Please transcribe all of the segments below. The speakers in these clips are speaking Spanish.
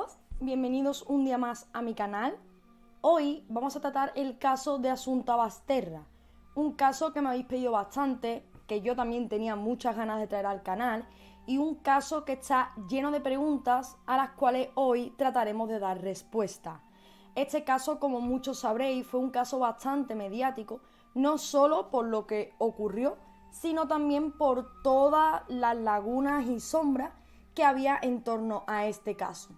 todos, bienvenidos un día más a mi canal. Hoy vamos a tratar el caso de Assunta Basterra, un caso que me habéis pedido bastante, que yo también tenía muchas ganas de traer al canal, y un caso que está lleno de preguntas a las cuales hoy trataremos de dar respuesta. Este caso, como muchos sabréis, fue un caso bastante mediático, no solo por lo que ocurrió, sino también por todas las lagunas y sombras que había en torno a este caso.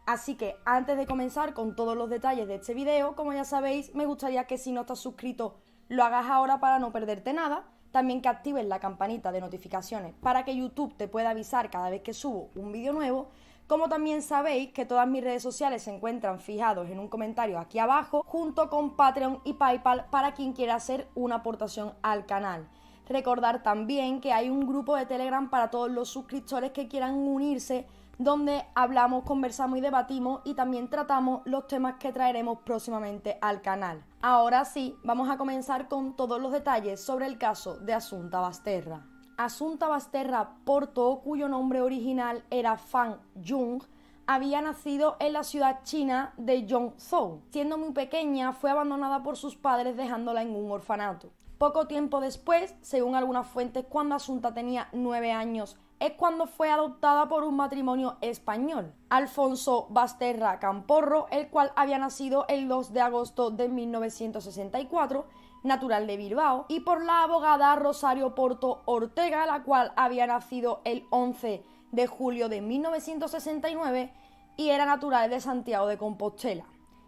Así que antes de comenzar con todos los detalles de este video, como ya sabéis, me gustaría que si no estás suscrito lo hagas ahora para no perderte nada, también que actives la campanita de notificaciones para que YouTube te pueda avisar cada vez que subo un vídeo nuevo, como también sabéis que todas mis redes sociales se encuentran fijados en un comentario aquí abajo, junto con Patreon y PayPal para quien quiera hacer una aportación al canal. Recordar también que hay un grupo de Telegram para todos los suscriptores que quieran unirse, donde hablamos, conversamos y debatimos y también tratamos los temas que traeremos próximamente al canal. Ahora sí, vamos a comenzar con todos los detalles sobre el caso de Assunta Basterra. Assunta Basterra Porto, cuyo nombre original era Fan Jung, había nacido en la ciudad china de Yongzhou. Siendo muy pequeña, fue abandonada por sus padres dejándola en un orfanato. Poco tiempo después, según algunas fuentes, cuando Assunta tenía 9 años, es cuando fue adoptada por un matrimonio español, Alfonso Basterra Camporro, el cual había nacido el 2 de agosto de 1964, natural de Bilbao, y por la abogada Rosario Porto Ortega, la cual había nacido el 11 de julio de 1969 y era natural de Santiago de Compostela.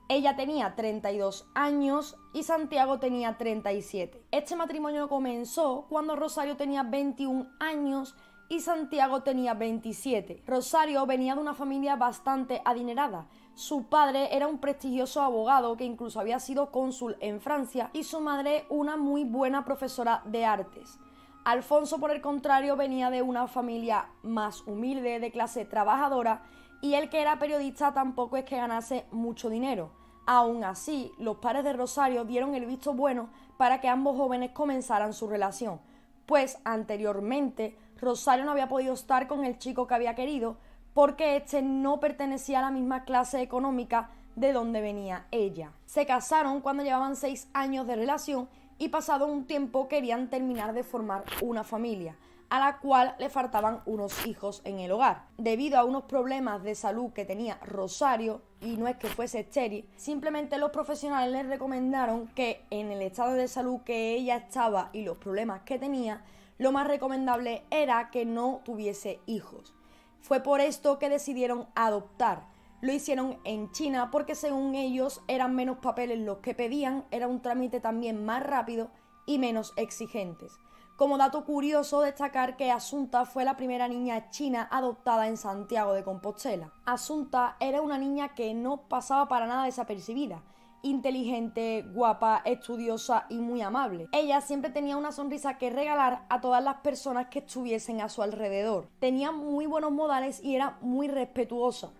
Ella tenía 32 años y Santiago tenía 37. Este matrimonio comenzó cuando Rosario tenía 21 años y Santiago tenía 27. Rosario venía de una familia bastante adinerada. Su padre era un prestigioso abogado que incluso había sido cónsul en Francia y su madre una muy buena profesora de artes. Alfonso, por el contrario, venía de una familia más humilde, de clase trabajadora, y él, que era periodista, tampoco es que ganase mucho dinero. Aún así, los padres de Rosario dieron el visto bueno para que ambos jóvenes comenzaran su relación, pues anteriormente Rosario no había podido estar con el chico que había querido porque este no pertenecía a la misma clase económica de donde venía ella. Se casaron cuando llevaban 6 años de relación y pasado un tiempo querían terminar de formar una familia, a la cual le faltaban unos hijos en el hogar. Debido a unos problemas de salud que tenía Rosario, y no es que fuese estéril, simplemente los profesionales les recomendaron que en el estado de salud que ella estaba y los problemas que tenía, lo más recomendable era que no tuviese hijos. Fue por esto que decidieron adoptar. Lo hicieron en China porque según ellos eran menos papeles los que pedían, era un trámite también más rápido y menos exigentes. Como dato curioso, destacar que Assunta fue la primera niña china adoptada en Santiago de Compostela. Assunta era una niña que no pasaba para nada desapercibida. Inteligente, guapa, estudiosa y muy amable. Ella siempre tenía una sonrisa que regalar a todas las personas que estuviesen a su alrededor. Tenía muy buenos modales y era muy respetuosa.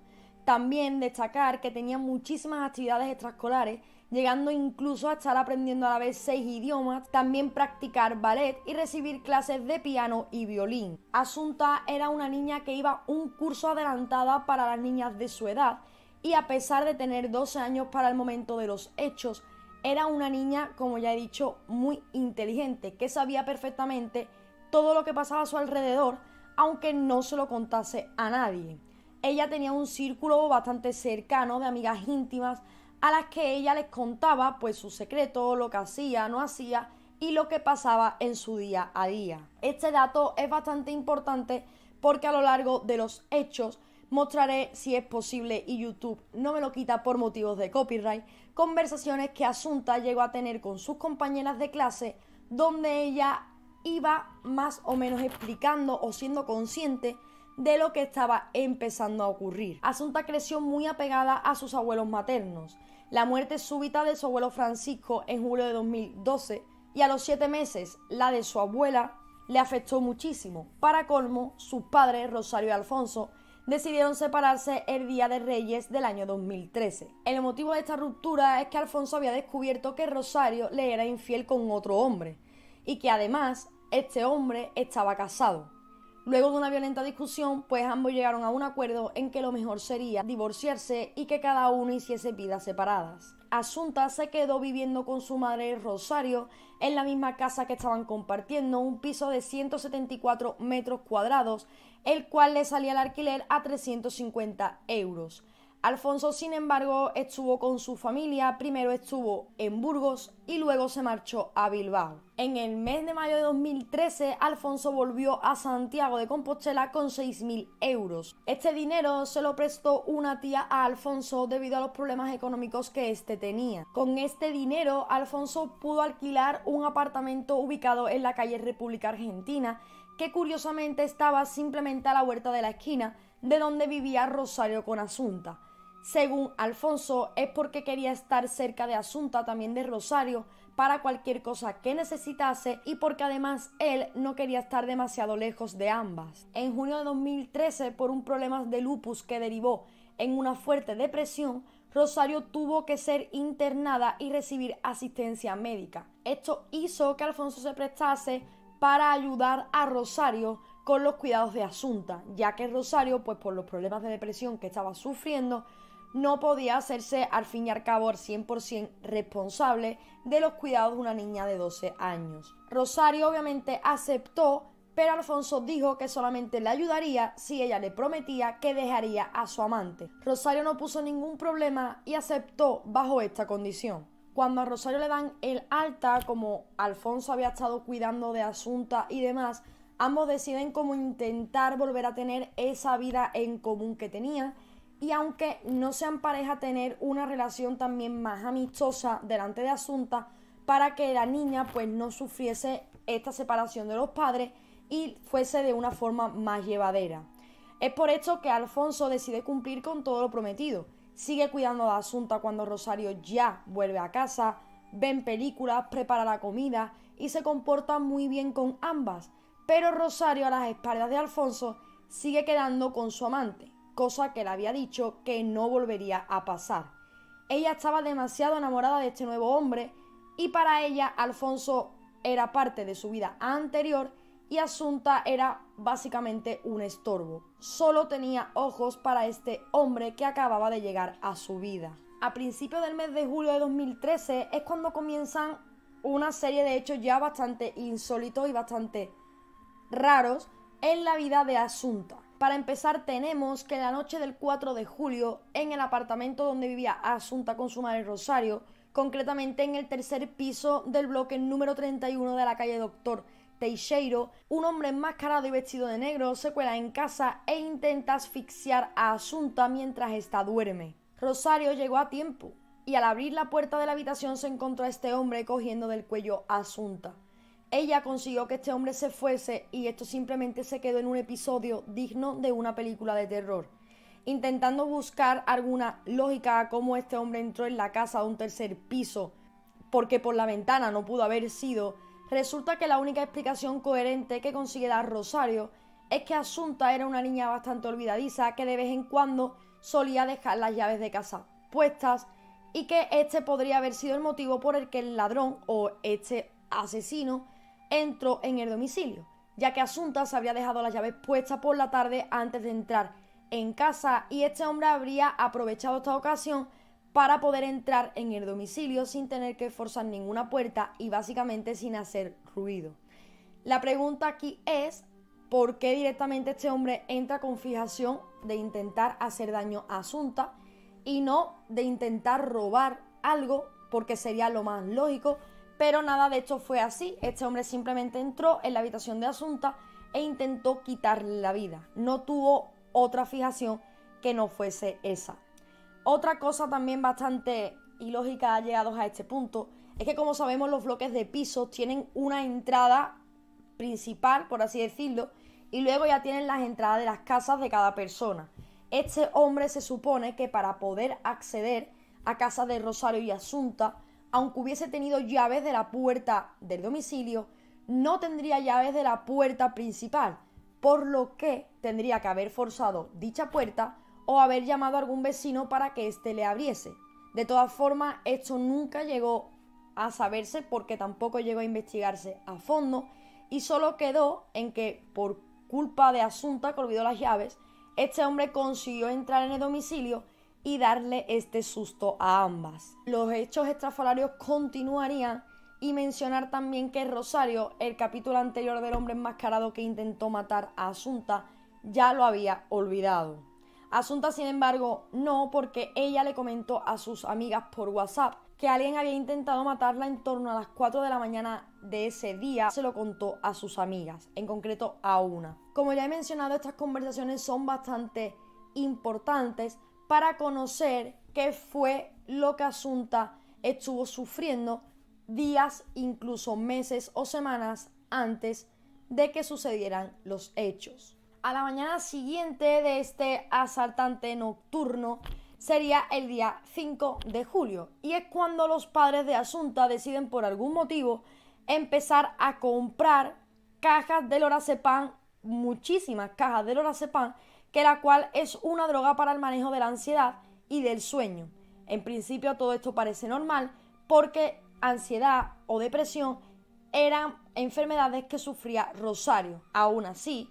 También destacar que tenía muchísimas actividades extraescolares, llegando incluso a estar aprendiendo a la vez 6 idiomas, también practicar ballet y recibir clases de piano y violín. Assunta era una niña que iba un curso adelantada para las niñas de su edad y a pesar de tener 12 años para el momento de los hechos, era una niña, como ya he dicho, muy inteligente, que sabía perfectamente todo lo que pasaba a su alrededor, aunque no se lo contase a nadie. Ella tenía un círculo bastante cercano de amigas íntimas a las que ella les contaba pues sus secretos, lo que hacía, no hacía y lo que pasaba en su día a día. Este dato es bastante importante porque a lo largo de los hechos mostraré, si es posible y YouTube no me lo quita por motivos de copyright, conversaciones que Assunta llegó a tener con sus compañeras de clase donde ella iba más o menos explicando o siendo consciente de lo que estaba empezando a ocurrir. Assunta creció muy apegada a sus abuelos maternos. La muerte súbita de su abuelo Francisco en julio de 2012 y a los 7 meses la de su abuela le afectó muchísimo. Para colmo, sus padres, Rosario y Alfonso, decidieron separarse el Día de Reyes del año 2013. El motivo de esta ruptura es que Alfonso había descubierto que Rosario le era infiel con otro hombre y que además este hombre estaba casado. Luego de una violenta discusión, pues ambos llegaron a un acuerdo en que lo mejor sería divorciarse y que cada uno hiciese vidas separadas. Asunta se quedó viviendo con su madre Rosario en la misma casa que estaban compartiendo, un piso de 174 metros cuadrados, el cual le salía al alquiler a 350 euros. Alfonso, sin embargo, estuvo con su familia, primero estuvo en Burgos y luego se marchó a Bilbao. En el mes de mayo de 2013, Alfonso volvió a Santiago de Compostela con 6.000 euros. Este dinero se lo prestó una tía a Alfonso debido a los problemas económicos que éste tenía. Con este dinero, Alfonso pudo alquilar un apartamento ubicado en la calle República Argentina, que curiosamente estaba simplemente a la vuelta de la esquina de donde vivía Rosario con Asunta. Según Alfonso, es porque quería estar cerca de Asunta, también de Rosario, para cualquier cosa que necesitase y porque además él no quería estar demasiado lejos de ambas. En junio de 2013, por un problema de lupus que derivó en una fuerte depresión, Rosario tuvo que ser internada y recibir asistencia médica. Esto hizo que Alfonso se prestase para ayudar a Rosario con los cuidados de Asunta, ya que Rosario, pues por los problemas de depresión que estaba sufriendo, no podía hacerse al fin y al cabo al 100% responsable de los cuidados de una niña de 12 años. Rosario obviamente aceptó, pero Alfonso dijo que solamente le ayudaría si ella le prometía que dejaría a su amante. Rosario no puso ningún problema y aceptó bajo esta condición. Cuando a Rosario le dan el alta, como Alfonso había estado cuidando de Asunta y demás, ambos deciden como intentar volver a tener esa vida en común que tenían. Y aunque no sean pareja, tener una relación también más amistosa delante de Asunta para que la niña pues no sufriese esta separación de los padres y fuese de una forma más llevadera. Es por esto que Alfonso decide cumplir con todo lo prometido. Sigue cuidando de Asunta cuando Rosario ya vuelve a casa, ven películas, prepara la comida y se comporta muy bien con ambas. Pero Rosario, a las espaldas de Alfonso, sigue quedando con su amante, cosa que le había dicho que no volvería a pasar. Ella estaba demasiado enamorada de este nuevo hombre y para ella Alfonso era parte de su vida anterior y Asunta era básicamente un estorbo. Solo tenía ojos para este hombre que acababa de llegar a su vida. A principios del mes de julio de 2013 es cuando comienzan una serie de hechos ya bastante insólitos y bastante raros en la vida de Asunta. Para empezar, tenemos que la noche del 4 de julio, en el apartamento donde vivía Asunta con su madre Rosario, concretamente en el tercer piso del bloque número 31 de la calle Doctor Teixeiro, un hombre enmascarado y vestido de negro se cuela en casa e intenta asfixiar a Asunta mientras ésta duerme. Rosario llegó a tiempo y al abrir la puerta de la habitación se encontró a este hombre cogiendo del cuello a Asunta. Ella consiguió que este hombre se fuese y esto simplemente se quedó en un episodio digno de una película de terror. Intentando buscar alguna lógica a cómo este hombre entró en la casa de un tercer piso, porque por la ventana no pudo haber sido, resulta que la única explicación coherente que consigue dar Rosario es que Asunta era una niña bastante olvidadiza que de vez en cuando solía dejar las llaves de casa puestas y que este podría haber sido el motivo por el que el ladrón o este asesino entró en el domicilio, ya que Asunta se había dejado las llaves puestas por la tarde antes de entrar en casa y este hombre habría aprovechado esta ocasión para poder entrar en el domicilio sin tener que forzar ninguna puerta y básicamente sin hacer ruido. La pregunta aquí es ¿por qué directamente este hombre entra con fijación de intentar hacer daño a Asunta y no de intentar robar algo, porque sería lo más lógico? Pero nada de esto fue así. Este hombre simplemente entró en la habitación de Asunta e intentó quitarle la vida. No tuvo otra fijación que no fuese esa. Otra cosa también bastante ilógica llegados a este punto es que, como sabemos, los bloques de pisos tienen una entrada principal, por así decirlo, y luego ya tienen las entradas de las casas de cada persona. Este hombre se supone que para poder acceder a casa de Rosario y Asunta, aunque hubiese tenido llaves de la puerta del domicilio, no tendría llaves de la puerta principal, por lo que tendría que haber forzado dicha puerta o haber llamado a algún vecino para que éste le abriese. De todas formas, esto nunca llegó a saberse porque tampoco llegó a investigarse a fondo y solo quedó en que por culpa de Asunta, que olvidó las llaves, este hombre consiguió entrar en el domicilio y darle este susto a ambas. Los hechos estrafalarios continuarían y mencionar también que Rosario, el capítulo anterior del hombre enmascarado que intentó matar a Asunta, ya lo había olvidado. Asunta, sin embargo, no, porque ella le comentó a sus amigas por WhatsApp que alguien había intentado matarla en torno a las 4 de la mañana de ese día. Se lo contó a sus amigas, en concreto a una. Como ya he mencionado, estas conversaciones son bastante importantes para conocer qué fue lo que Asunta estuvo sufriendo días, incluso meses o semanas antes de que sucedieran los hechos. A la mañana siguiente de este asaltante nocturno sería el día 5 de julio y es cuando los padres de Asunta deciden por algún motivo empezar a comprar cajas de lorazepam, muchísimas cajas de lorazepam, que la cual es una droga para el manejo de la ansiedad y del sueño. En principio todo esto parece normal porque ansiedad o depresión eran enfermedades que sufría Rosario. Aún así,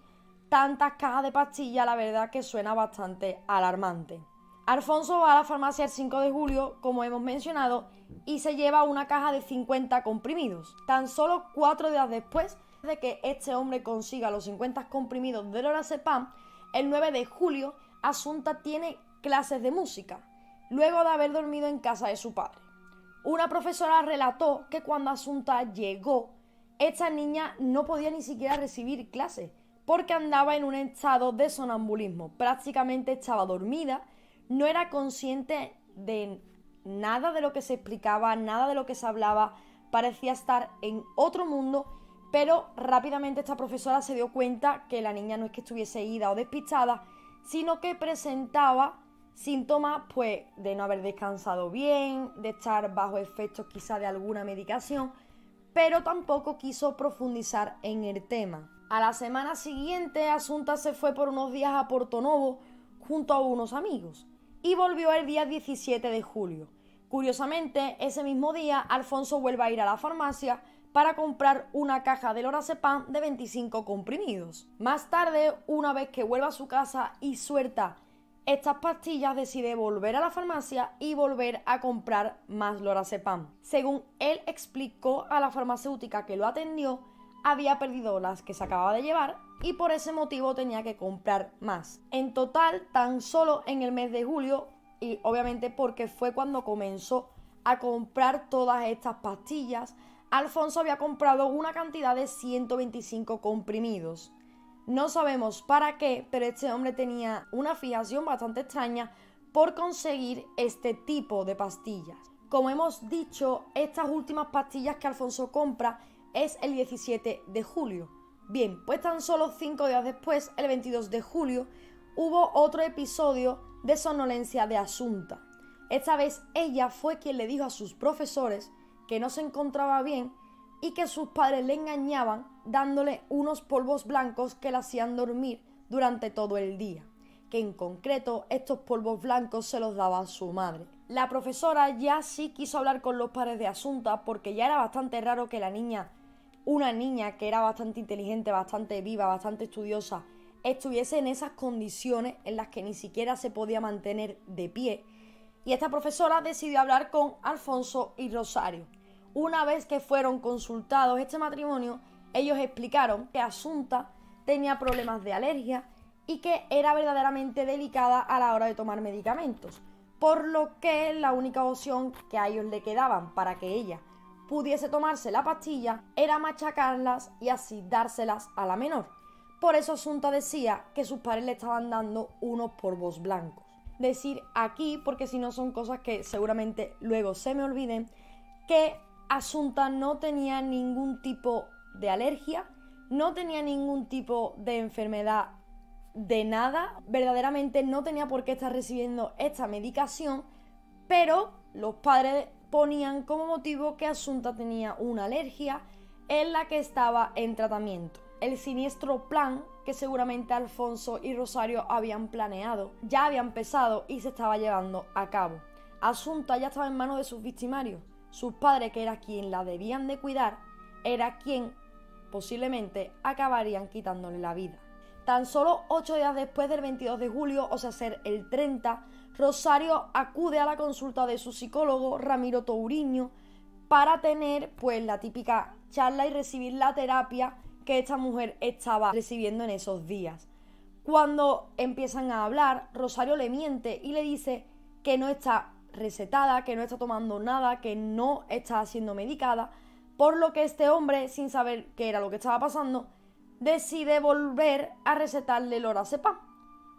tantas cajas de pastillas, la verdad que suena bastante alarmante. Alfonso va a la farmacia el 5 de julio, como hemos mencionado, y se lleva una caja de 50 comprimidos. Tan solo 4 días después de que este hombre consiga los 50 comprimidos de lorazepam, el 9 de julio, Asunta tiene clases de música, luego de haber dormido en casa de su padre. Una profesora relató que cuando Asunta llegó, esta niña no podía ni siquiera recibir clases, porque andaba en un estado de sonambulismo. Prácticamente estaba dormida, no era consciente de nada de lo que se explicaba, nada de lo que se hablaba, parecía estar en otro mundo, pero rápidamente esta profesora se dio cuenta que la niña no es que estuviese ida o despistada, sino que presentaba síntomas pues de no haber descansado bien, de estar bajo efectos quizá de alguna medicación, pero tampoco quiso profundizar en el tema. A la semana siguiente, Asunta se fue por unos días a Portonovo junto a unos amigos y volvió el día 17 de julio. Curiosamente, ese mismo día, Alfonso vuelve a ir a la farmacia para comprar una caja de lorazepam de 25 comprimidos. Más tarde, una vez que vuelve a su casa y suelta estas pastillas, decide volver a la farmacia y volver a comprar más lorazepam. Según él explicó a la farmacéutica que lo atendió, había perdido las que se acababa de llevar y por ese motivo tenía que comprar más. En total, tan solo en el mes de julio, y obviamente porque fue cuando comenzó a comprar todas estas pastillas, Alfonso había comprado una cantidad de 125 comprimidos. No sabemos para qué, pero este hombre tenía una fijación bastante extraña por conseguir este tipo de pastillas. Como hemos dicho, estas últimas pastillas que Alfonso compra es el 17 de julio. Bien, pues tan solo 5 días después, el 22 de julio, hubo otro episodio de somnolencia de Asunta. Esta vez ella fue quien le dijo a sus profesores que no se encontraba bien y que sus padres le engañaban dándole unos polvos blancos que la hacían dormir durante todo el día, que en concreto estos polvos blancos se los daba a su madre. La profesora ya sí quiso hablar con los padres de Asunta porque ya era bastante raro que una niña que era bastante inteligente, bastante viva, bastante estudiosa, estuviese en esas condiciones en las que ni siquiera se podía mantener de pie. Y esta profesora decidió hablar con Alfonso y Rosario. Una vez que fueron consultados este matrimonio, ellos explicaron que Asunta tenía problemas de alergia y que era verdaderamente delicada a la hora de tomar medicamentos, por lo que la única opción que a ellos le quedaban para que ella pudiese tomarse la pastilla era machacarlas y así dárselas a la menor. Por eso Asunta decía que sus padres le estaban dando unos polvos blancos. Decir aquí, porque si no son cosas que seguramente luego se me olviden, que Asunta no tenía ningún tipo de alergia, no tenía ningún tipo de enfermedad de nada, verdaderamente no tenía por qué estar recibiendo esta medicación, pero los padres ponían como motivo que Asunta tenía una alergia en la que estaba en tratamiento. El siniestro plan que seguramente Alfonso y Rosario habían planeado ya había empezado y se estaba llevando a cabo. Asunta ya estaba en manos de sus victimarios. Sus padres, que era quien la debían de cuidar, era quien posiblemente acabarían quitándole la vida. Tan solo 8 días después del 22 de julio, o sea, ser el 30, Rosario acude a la consulta de su psicólogo Ramiro Touriño para tener pues la típica charla y recibir la terapia que esta mujer estaba recibiendo en esos días. Cuando empiezan a hablar, Rosario le miente y le dice que no está recetada, que no está tomando nada, que no está siendo medicada, por lo que este hombre, sin saber qué era lo que estaba pasando, decide volver a recetarle lorazepam.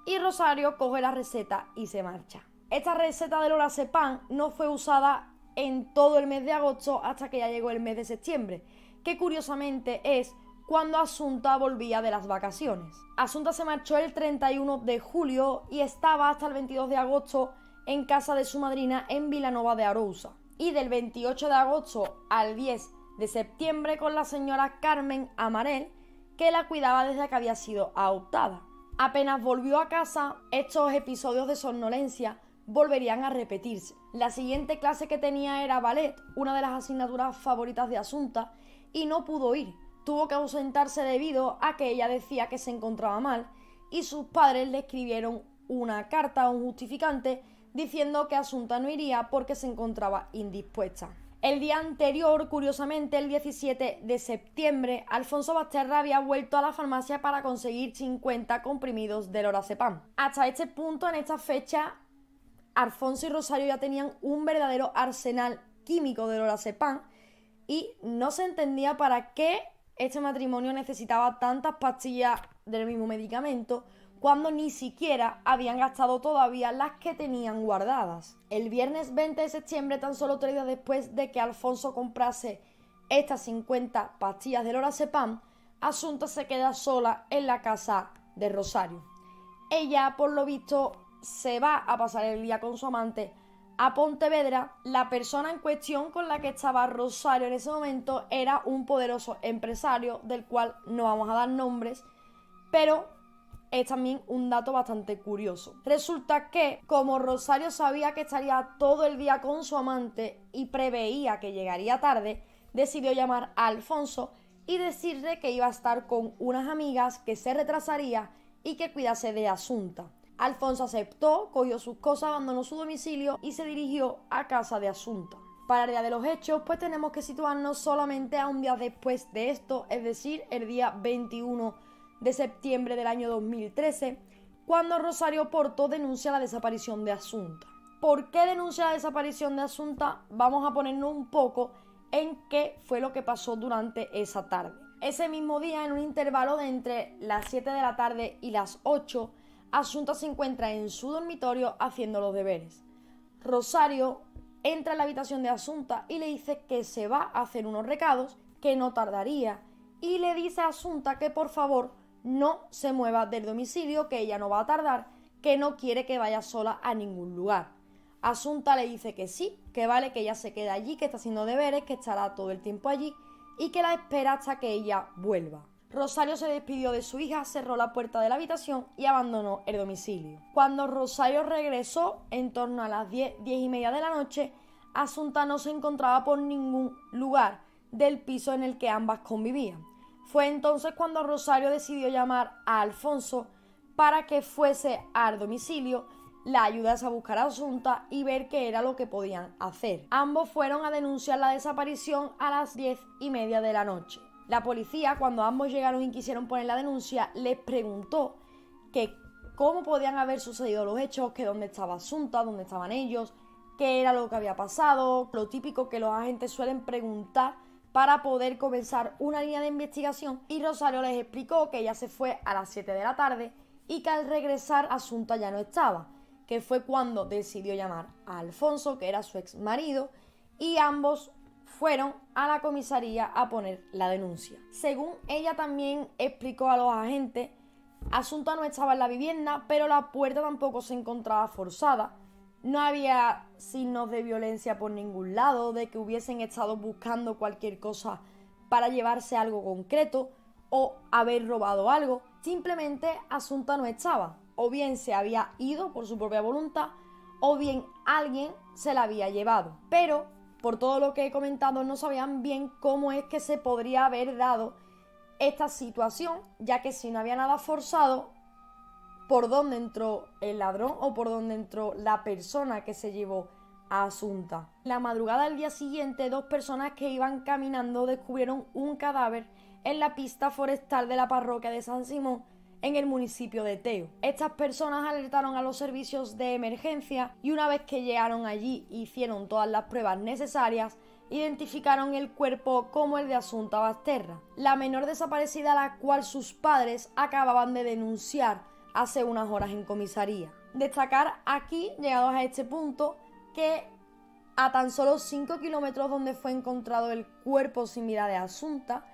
Y Rosario coge la receta y se marcha. Esta receta de lorazepam no fue usada en todo el mes de agosto hasta que ya llegó el mes de septiembre, que curiosamente es cuando Asunta volvía de las vacaciones. Asunta se marchó el 31 de julio y estaba hasta el 22 de agosto en casa de su madrina en Vilanova de Arousa. Y del 28 de agosto al 10 de septiembre con la señora Carmen Amarel, que la cuidaba desde que había sido adoptada. Apenas volvió a casa, estos episodios de somnolencia volverían a repetirse. La siguiente clase que tenía era ballet, una de las asignaturas favoritas de Asunta, y no pudo ir. Tuvo que ausentarse debido a que ella decía que se encontraba mal y sus padres le escribieron una carta, un justificante, diciendo que Asunta no iría porque se encontraba indispuesta. El día anterior, curiosamente, el 17 de septiembre, Alfonso Basterra había vuelto a la farmacia para conseguir 50 comprimidos de lorazepam. Hasta este punto, en esta fecha, Alfonso y Rosario ya tenían un verdadero arsenal químico de lorazepam y no se entendía para qué este matrimonio necesitaba tantas pastillas del mismo medicamento cuando ni siquiera habían gastado todavía las que tenían guardadas. El viernes 20 de septiembre, tan solo 3 días después de que Alfonso comprase estas 50 pastillas de lorazepam, Asunta se queda sola en la casa de Rosario. Ella, por lo visto, se va a pasar el día con su amante a Pontevedra. La persona en cuestión con la que estaba Rosario en ese momento era un poderoso empresario del cual no vamos a dar nombres, pero es también un dato bastante curioso. Resulta que, como Rosario sabía que estaría todo el día con su amante y preveía que llegaría tarde, decidió llamar a Alfonso y decirle que iba a estar con unas amigas, que se retrasaría y que cuidase de Asunta. Alfonso aceptó, cogió sus cosas, abandonó su domicilio y se dirigió a casa de Asunta. Para el día de los hechos, pues tenemos que situarnos solamente a un día después de esto, es decir, el día 21 de septiembre del año 2013, cuando Rosario Porto denuncia la desaparición de Asunta. ¿Por qué denuncia la desaparición de Asunta? Vamos a ponernos un poco en qué fue lo que pasó durante esa tarde. Ese mismo día, en un intervalo de entre las 7 de la tarde y las 8, Asunta se encuentra en su dormitorio haciendo los deberes. Rosario entra en la habitación de Asunta y le dice que se va a hacer unos recados, que no tardaría, y le dice a Asunta que por favor no se mueva del domicilio, que ella no va a tardar, que no quiere que vaya sola a ningún lugar. Asunta le dice que sí, que vale, que ella se queda allí, que está haciendo deberes, que estará todo el tiempo allí y que la espera hasta que ella vuelva. Rosario se despidió de su hija, cerró la puerta de la habitación y abandonó el domicilio. Cuando Rosario regresó, en torno a las 10:30 de la noche, Asunta no se encontraba por ningún lugar del piso en el que ambas convivían. Fue entonces cuando Rosario decidió llamar a Alfonso para que fuese al domicilio, la ayudase a buscar a Asunta y ver qué era lo que podían hacer. Ambos fueron a denunciar la desaparición a las 10:30 de la noche. La policía, cuando ambos llegaron y quisieron poner la denuncia, les preguntó que cómo podían haber sucedido los hechos, que dónde estaba Asunta, dónde estaban ellos, qué era lo que había pasado, lo típico que los agentes suelen preguntar para poder comenzar una línea de investigación, y Rosario les explicó que ella se fue a las 7 de la tarde y que al regresar Asunta ya no estaba, que fue cuando decidió llamar a Alfonso, que era su ex marido, y ambos fueron a la comisaría a poner la denuncia. Según ella también explicó a los agentes, Asunta no estaba en la vivienda, pero la puerta tampoco se encontraba forzada. No había signos de violencia por ningún lado, de que hubiesen estado buscando cualquier cosa para llevarse algo concreto o haber robado algo. Simplemente Asunta no estaba. O bien se había ido por su propia voluntad, o bien alguien se la había llevado. Pero, por todo lo que he comentado, no sabían bien cómo es que se podría haber dado esta situación, ya que si no había nada forzado, ¿por dónde entró el ladrón o por dónde entró la persona que se llevó a Asunta? La madrugada del día siguiente, 2 personas que iban caminando descubrieron un cadáver en la pista forestal de la parroquia de San Simón, en el municipio de Teo. Estas personas alertaron a los servicios de emergencia y una vez que llegaron allí e hicieron todas las pruebas necesarias, identificaron el cuerpo como el de Asunta Basterra, la menor desaparecida a la cual sus padres acababan de denunciar hace unas horas en comisaría. Destacar aquí, llegados a este punto, que a tan solo 5 kilómetros donde fue encontrado el cuerpo sin vida de Asunta,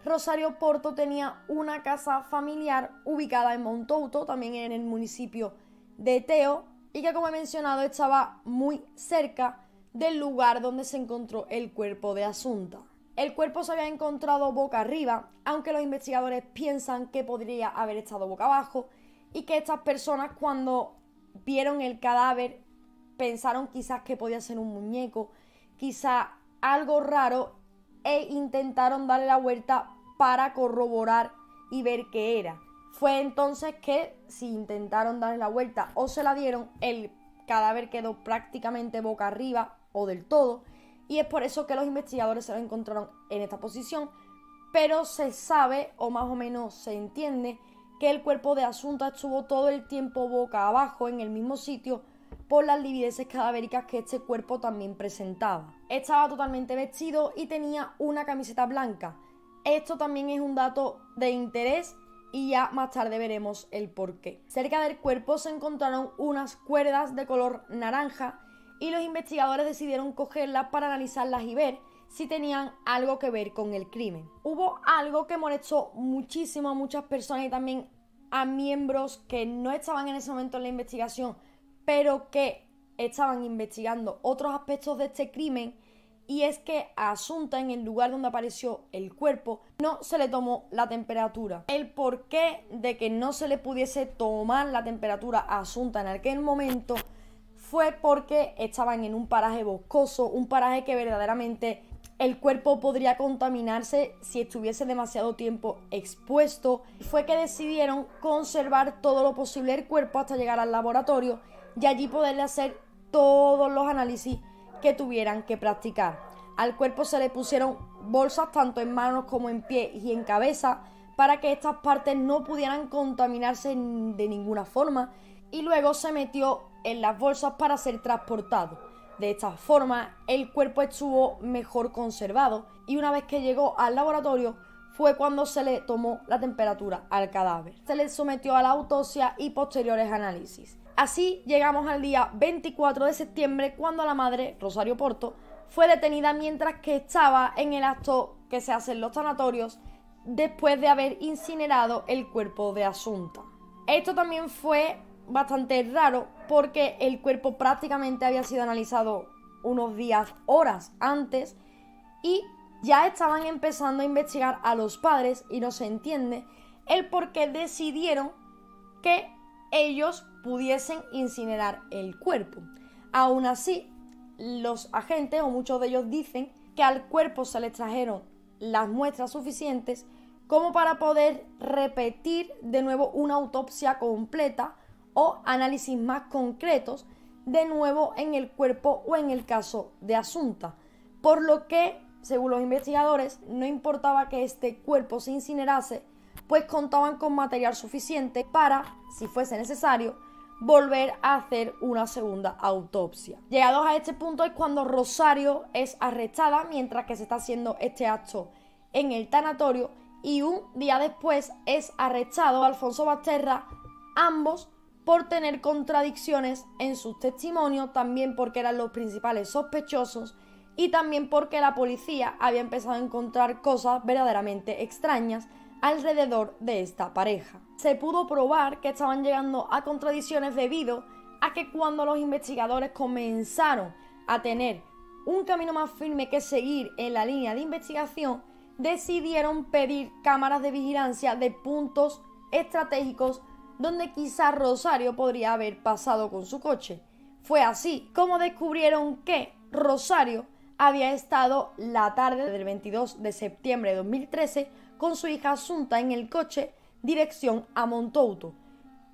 Rosario Porto tenía una casa familiar ubicada en Montouto, también en el municipio de Teo, y que, como he mencionado, estaba muy cerca del lugar donde se encontró el cuerpo de Asunta. El cuerpo se había encontrado boca arriba, aunque los investigadores piensan que podría haber estado boca abajo y que estas personas, cuando vieron el cadáver, pensaron quizás que podía ser un muñeco, quizás algo raro, e intentaron darle la vuelta para corroborar y ver qué era. Fue entonces que, si intentaron darle la vuelta o se la dieron, el cadáver quedó prácticamente boca arriba o del todo, y es por eso que los investigadores se lo encontraron en esta posición, pero se sabe, o más o menos se entiende, que el cuerpo de Asunta estuvo todo el tiempo boca abajo en el mismo sitio por las livideces cadavéricas que este cuerpo también presentaba. Estaba totalmente vestido y tenía una camiseta blanca. Esto también es un dato de interés y ya más tarde veremos el porqué. Cerca del cuerpo se encontraron unas cuerdas de color naranja y los investigadores decidieron cogerlas para analizarlas y ver si tenían algo que ver con el crimen. Hubo algo que molestó muchísimo a muchas personas y también a miembros que no estaban en ese momento en la investigación, pero que estaban investigando otros aspectos de este crimen, y es que a Asunta, en el lugar donde apareció el cuerpo, no se le tomó la temperatura. El porqué de que no se le pudiese tomar la temperatura a Asunta en aquel momento fue porque estaban en un paraje boscoso, un paraje que verdaderamente el cuerpo podría contaminarse si estuviese demasiado tiempo expuesto. Fue que decidieron conservar todo lo posible el cuerpo hasta llegar al laboratorio y allí poderle hacer todos los análisis que tuvieran que practicar. Al cuerpo se le pusieron bolsas tanto en manos como en pies y en cabeza para que estas partes no pudieran contaminarse de ninguna forma, y luego se metió en las bolsas para ser transportado. De esta forma el cuerpo estuvo mejor conservado y una vez que llegó al laboratorio fue cuando se le tomó la temperatura al cadáver. Se le sometió a la autopsia y posteriores análisis. Así llegamos al día 24 de septiembre, cuando la madre, Rosario Porto, fue detenida mientras que estaba en el acto que se hace en los sanatorios después de haber incinerado el cuerpo de Asunta. Esto también fue bastante raro porque el cuerpo prácticamente había sido analizado unos días, horas antes, y ya estaban empezando a investigar a los padres y no se entiende el por qué decidieron que ellos pudiesen incinerar el cuerpo. Aún así, los agentes, o muchos de ellos, dicen que al cuerpo se le trajeron las muestras suficientes como para poder repetir de nuevo una autopsia completa o análisis más concretos de nuevo en el cuerpo o en el caso de Asunta, por lo que, según los investigadores, no importaba que este cuerpo se incinerase, pues contaban con material suficiente para, si fuese necesario, volver a hacer una segunda autopsia. Llegados a este punto es cuando Rosario es arrestada mientras que se está haciendo este acto en el tanatorio, y un día después es arrestado Alfonso Basterra, ambos por tener contradicciones en sus testimonios, también porque eran los principales sospechosos y también porque la policía había empezado a encontrar cosas verdaderamente extrañas alrededor de esta pareja. Se pudo probar que estaban llegando a contradicciones debido a que cuando los investigadores comenzaron a tener un camino más firme que seguir en la línea de investigación, decidieron pedir cámaras de vigilancia de puntos estratégicos donde quizás Rosario podría haber pasado con su coche. Fue así como descubrieron que Rosario había estado la tarde del 22 de septiembre de 2013 con su hija Asunta en el coche dirección a Montouto,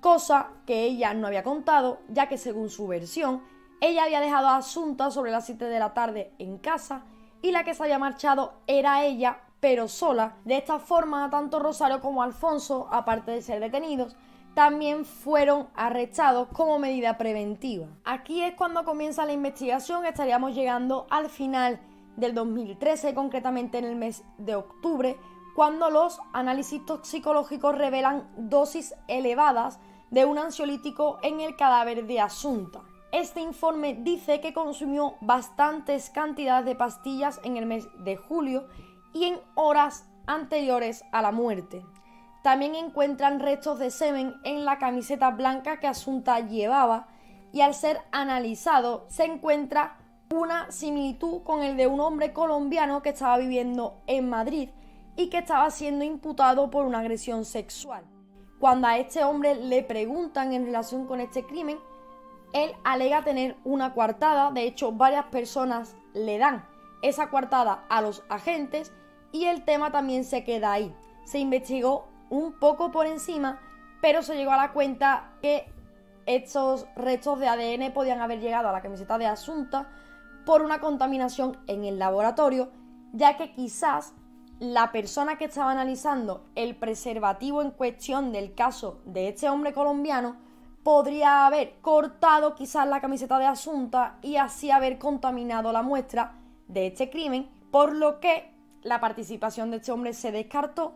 cosa que ella no había contado, ya que según su versión, ella había dejado a Asunta sobre las 7 de la tarde en casa y la que se había marchado era ella, pero sola. De esta forma, tanto Rosario como Alfonso, aparte de ser detenidos, también fueron arrestados como medida preventiva. Aquí es cuando comienza la investigación, estaríamos llegando al final del 2013, concretamente en el mes de octubre, cuando los análisis toxicológicos revelan dosis elevadas de un ansiolítico en el cadáver de Asunta. Este informe dice que consumió bastantes cantidades de pastillas en el mes de julio y en horas anteriores a la muerte. También encuentran restos de semen en la camiseta blanca que Asunta llevaba y al ser analizado se encuentra una similitud con el de un hombre colombiano que estaba viviendo en Madrid y que estaba siendo imputado por una agresión sexual. Cuando a este hombre le preguntan en relación con este crimen, él alega tener una coartada. De hecho, varias personas le dan esa coartada a los agentes y el tema también se queda ahí. Se investigó un poco por encima, pero se llegó a la cuenta que estos restos de ADN podían haber llegado a la camiseta de Asunta por una contaminación en el laboratorio, ya que quizás la persona que estaba analizando el preservativo en cuestión del caso de este hombre colombiano podría haber cortado quizás la camiseta de Asunta y así haber contaminado la muestra de este crimen, por lo que la participación de este hombre se descartó.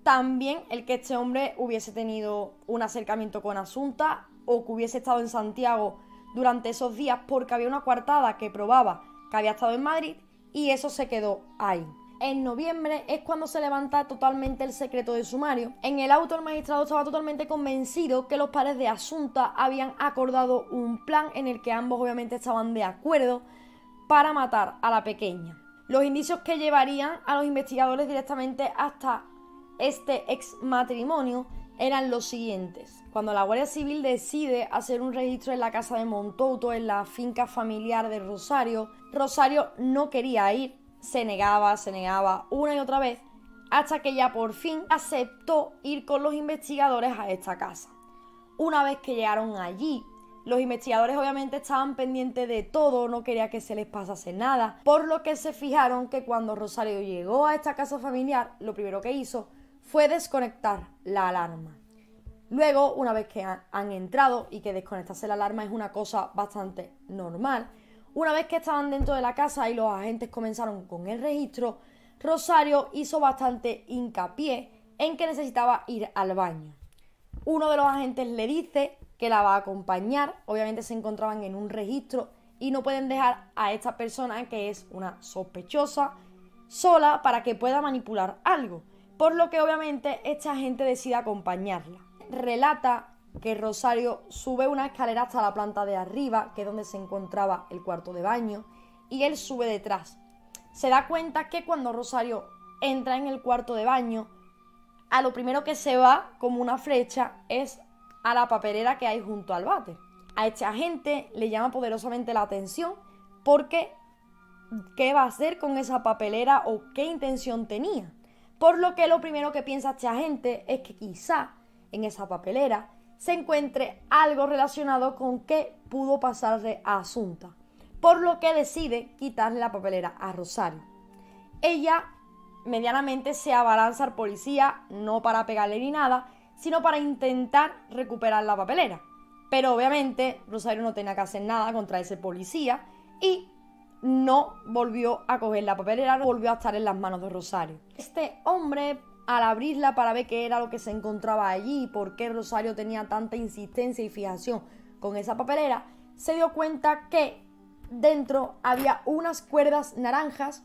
También el que este hombre hubiese tenido un acercamiento con Asunta o que hubiese estado en Santiago durante esos días, porque había una coartada que probaba que había estado en Madrid y eso se quedó ahí. En noviembre es cuando se levanta totalmente el secreto de sumario. En el auto el magistrado estaba totalmente convencido que los padres de Asunta habían acordado un plan en el que ambos obviamente estaban de acuerdo para matar a la pequeña. Los indicios que llevarían a los investigadores directamente hasta este ex matrimonio eran los siguientes. Cuando la Guardia Civil decide hacer un registro en la casa de Montouto, en la finca familiar de Rosario, Rosario no quería ir, se negaba una y otra vez, hasta que ya por fin aceptó ir con los investigadores a esta casa. Una vez que llegaron allí, los investigadores obviamente estaban pendientes de todo, no quería que se les pasase nada, por lo que se fijaron que cuando Rosario llegó a esta casa familiar, lo primero que hizo fue desconectar la alarma. Luego, una vez que han entrado y que desconectarse la alarma es una cosa bastante normal, una vez que estaban dentro de la casa y los agentes comenzaron con el registro, Rosario hizo bastante hincapié en que necesitaba ir al baño. Uno de los agentes le dice que la va a acompañar. Obviamente se encontraban en un registro y no pueden dejar a esta persona, que es una sospechosa, sola para que pueda manipular algo, por lo que obviamente este agente decide acompañarla. Relata que Rosario sube una escalera hasta la planta de arriba, que es donde se encontraba el cuarto de baño, y él sube detrás. Se da cuenta que cuando Rosario entra en el cuarto de baño, a lo primero que se va como una flecha es a la papelera que hay junto al váter. A este agente le llama poderosamente la atención porque ¿qué va a hacer con esa papelera o qué intención tenía? Por lo que lo primero que piensa este agente es que quizá en esa papelera se encuentre algo relacionado con qué pudo pasarle a Asunta, por lo que decide quitarle la papelera a Rosario. Ella medianamente se abalanza al policía, no para pegarle ni nada, sino para intentar recuperar la papelera. Pero obviamente Rosario no tenía que hacer nada contra ese policía y no volvió a coger la papelera, no volvió a estar en las manos de Rosario. Este hombre, al abrirla para ver qué era lo que se encontraba allí y por qué Rosario tenía tanta insistencia y fijación con esa papelera, se dio cuenta que dentro había unas cuerdas naranjas,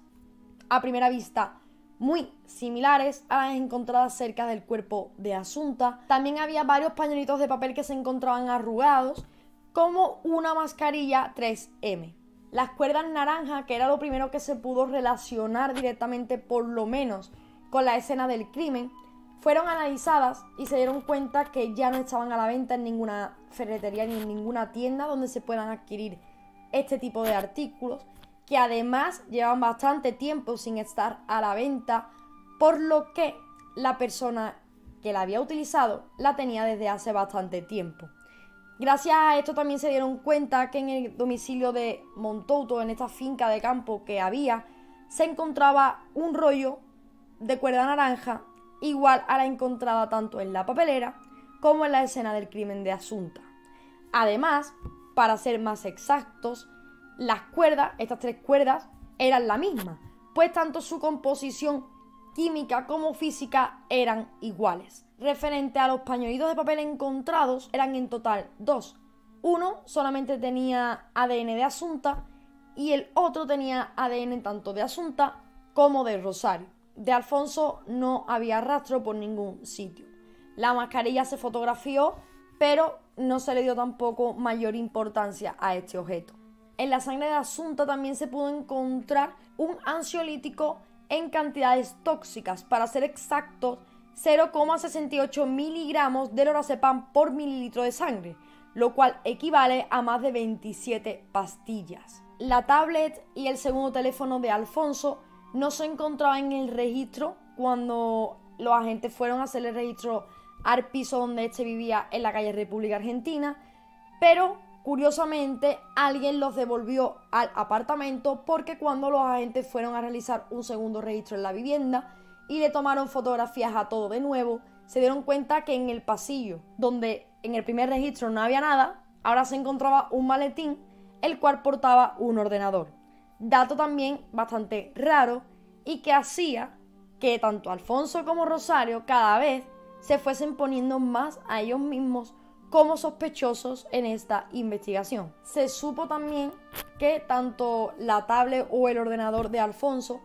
a primera vista muy similares a las encontradas cerca del cuerpo de Asunta. También había varios pañuelitos de papel que se encontraban arrugados, como una mascarilla 3M. Las cuerdas naranjas, que era lo primero que se pudo relacionar directamente, por lo menos, con la escena del crimen, fueron analizadas y se dieron cuenta que ya no estaban a la venta en ninguna ferretería ni en ninguna tienda donde se puedan adquirir este tipo de artículos, que además llevan bastante tiempo sin estar a la venta, por lo que la persona que la había utilizado la tenía desde hace bastante tiempo. Gracias a esto también se dieron cuenta que en el domicilio de Montouto, en esta finca de campo que había, se encontraba un rollo de cuerda naranja igual a la encontrada tanto en la papelera como en la escena del crimen de Asunta. Además, para ser más exactos, las cuerdas, estas 3 cuerdas, eran la misma, pues tanto su composición química como física eran iguales. Referente a los pañuelitos de papel encontrados, eran en total 2. Uno solamente tenía ADN de Asunta y el otro tenía ADN tanto de Asunta como de Rosario. De Alfonso no había rastro por ningún sitio. La mascarilla se fotografió, pero no se le dio tampoco mayor importancia a este objeto. En la sangre de Asunta también se pudo encontrar un ansiolítico en cantidades tóxicas, para ser exactos 0,68 miligramos de lorazepam por mililitro de sangre, lo cual equivale a más de 27 pastillas. La tablet y el segundo teléfono de Alfonso no se encontraban en el registro cuando los agentes fueron a hacer el registro al piso donde este vivía en la calle República Argentina, pero curiosamente alguien los devolvió al apartamento porque cuando los agentes fueron a realizar un segundo registro en la vivienda y le tomaron fotografías a todo de nuevo, se dieron cuenta que en el pasillo, donde en el primer registro no había nada, ahora se encontraba un maletín, el cual portaba un ordenador. Dato también bastante raro y que hacía que tanto Alfonso como Rosario cada vez se fuesen poniendo más a ellos mismos como sospechosos en esta investigación. Se supo también que tanto la tablet o el ordenador de Alfonso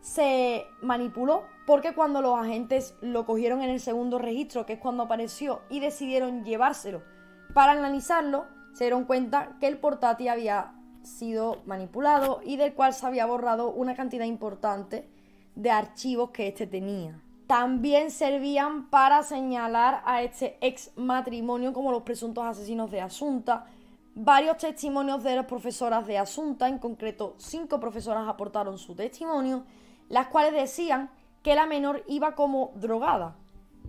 se manipuló porque cuando los agentes lo cogieron en el segundo registro, que es cuando apareció, y decidieron llevárselo para analizarlo, se dieron cuenta que el portátil había sido manipulado y del cual se había borrado una cantidad importante de archivos que este tenía. También servían para señalar a este ex matrimonio como los presuntos asesinos de Asunta. Varios testimonios de las profesoras de Asunta, en concreto 5 profesoras aportaron su testimonio, las cuales decían que la menor iba como drogada.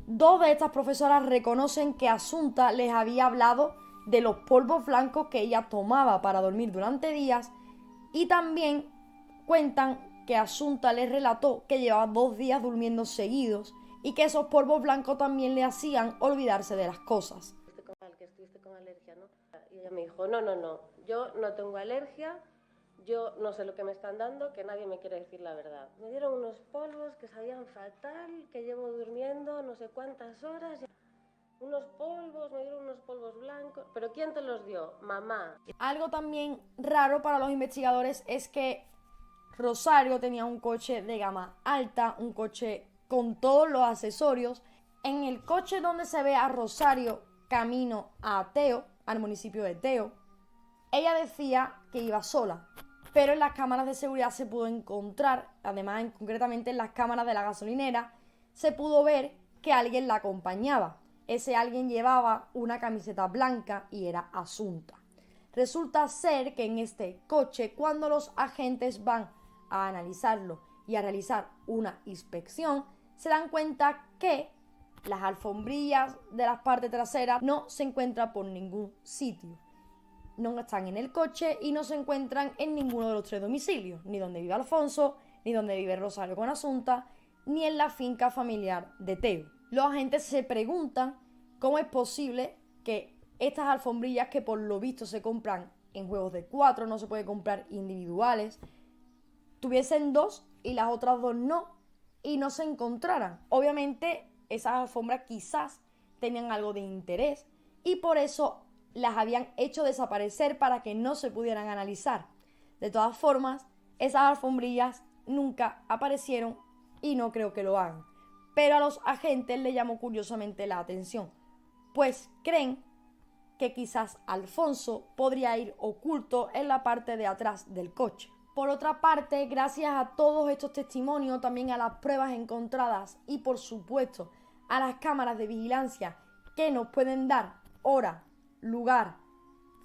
2 de estas profesoras reconocen que Asunta les había hablado de los polvos blancos que ella tomaba para dormir durante días, y también cuentan que Asunta les relató que llevaba 2 días durmiendo seguidos y que esos polvos blancos también le hacían olvidarse de las cosas. Estuviste con alergia, ¿no? Y ella me dijo, no, yo no tengo alergia, yo no sé lo que me están dando, que nadie me quiere decir la verdad. Me dieron unos polvos que sabían fatal, que llevo durmiendo no sé cuántas horas. Unos polvos, me dieron unos polvos blancos. ¿Pero quién te los dio? Mamá. Algo también raro para los investigadores es que Rosario tenía un coche de gama alta, un coche con todos los accesorios. En el coche donde se ve a Rosario camino a Teo, al municipio de Teo, ella decía que iba sola, pero en las cámaras de seguridad se pudo encontrar, además concretamente en las cámaras de la gasolinera, se pudo ver que alguien la acompañaba. Ese alguien llevaba una camiseta blanca y era Asunta. Resulta ser que en este coche, cuando los agentes van a analizarlo y a realizar una inspección, se dan cuenta que las alfombrillas de las partes traseras no se encuentran por ningún sitio. No están en el coche y no se encuentran en ninguno de los 3 domicilios, ni donde vive Alfonso, ni donde vive Rosario con Asunta, ni en la finca familiar de Teo. Los agentes se preguntan cómo es posible que estas alfombrillas, que por lo visto se compran en juegos de 4, no se puede comprar individuales, tuviesen 2 y las otras 2 no, y no se encontraran. Obviamente esas alfombras quizás tenían algo de interés y por eso las habían hecho desaparecer para que no se pudieran analizar. De todas formas, esas alfombrillas nunca aparecieron y no creo que lo hagan. Pero a los agentes les llamó curiosamente la atención, pues creen que quizás Alfonso podría ir oculto en la parte de atrás del coche. Por otra parte, gracias a todos estos testimonios, también a las pruebas encontradas y por supuesto a las cámaras de vigilancia que nos pueden dar hora, lugar,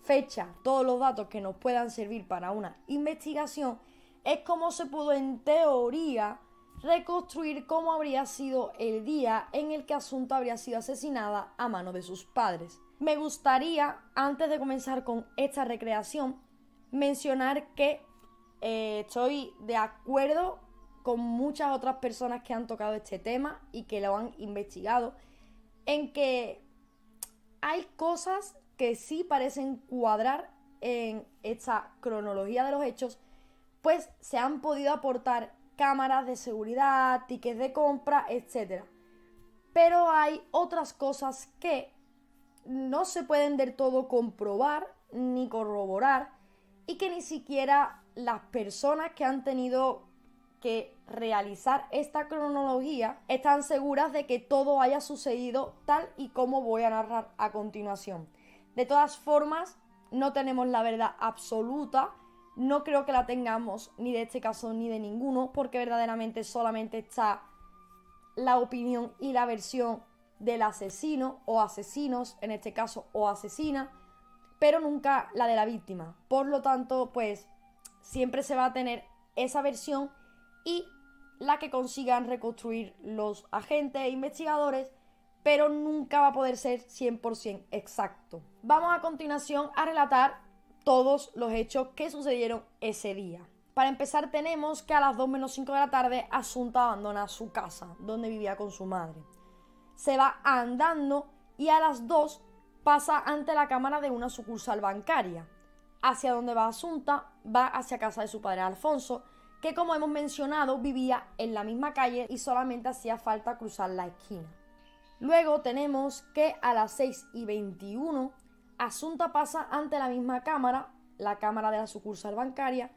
fecha, todos los datos que nos puedan servir para una investigación, es como se pudo en teoría reconstruir cómo habría sido el día en el que Asunta habría sido asesinada a mano de sus padres. Me gustaría, antes de comenzar con esta recreación, mencionar que estoy de acuerdo con muchas otras personas que han tocado este tema y que lo han investigado, en que hay cosas que sí parecen cuadrar en esta cronología de los hechos, pues se han podido aportar cámaras de seguridad, tickets de compra, etc. Pero hay otras cosas que no se pueden del todo comprobar ni corroborar y que ni siquiera las personas que han tenido que realizar esta cronología están seguras de que todo haya sucedido tal y como voy a narrar a continuación. De todas formas, no tenemos la verdad absoluta, no creo que la tengamos ni de este caso ni de ninguno, porque verdaderamente solamente está la opinión y la versión del asesino o asesinos, en este caso, o asesina, pero nunca la de la víctima. Por lo tanto, pues siempre se va a tener esa versión y la que consigan reconstruir los agentes e investigadores, pero nunca va a poder ser 100% exacto. Vamos a continuación a relatar todos los hechos que sucedieron ese día. Para empezar, tenemos que a las 2 menos 5 de la tarde Asunta abandona su casa, donde vivía con su madre. Se va andando y a las 2 pasa ante la cámara de una sucursal bancaria. Hacia donde va Asunta, va hacia casa de su padre Alfonso, que como hemos mencionado vivía en la misma calle y solamente hacía falta cruzar la esquina. Luego tenemos que a las 6:21 Asunta pasa ante la misma cámara, la cámara de la sucursal bancaria,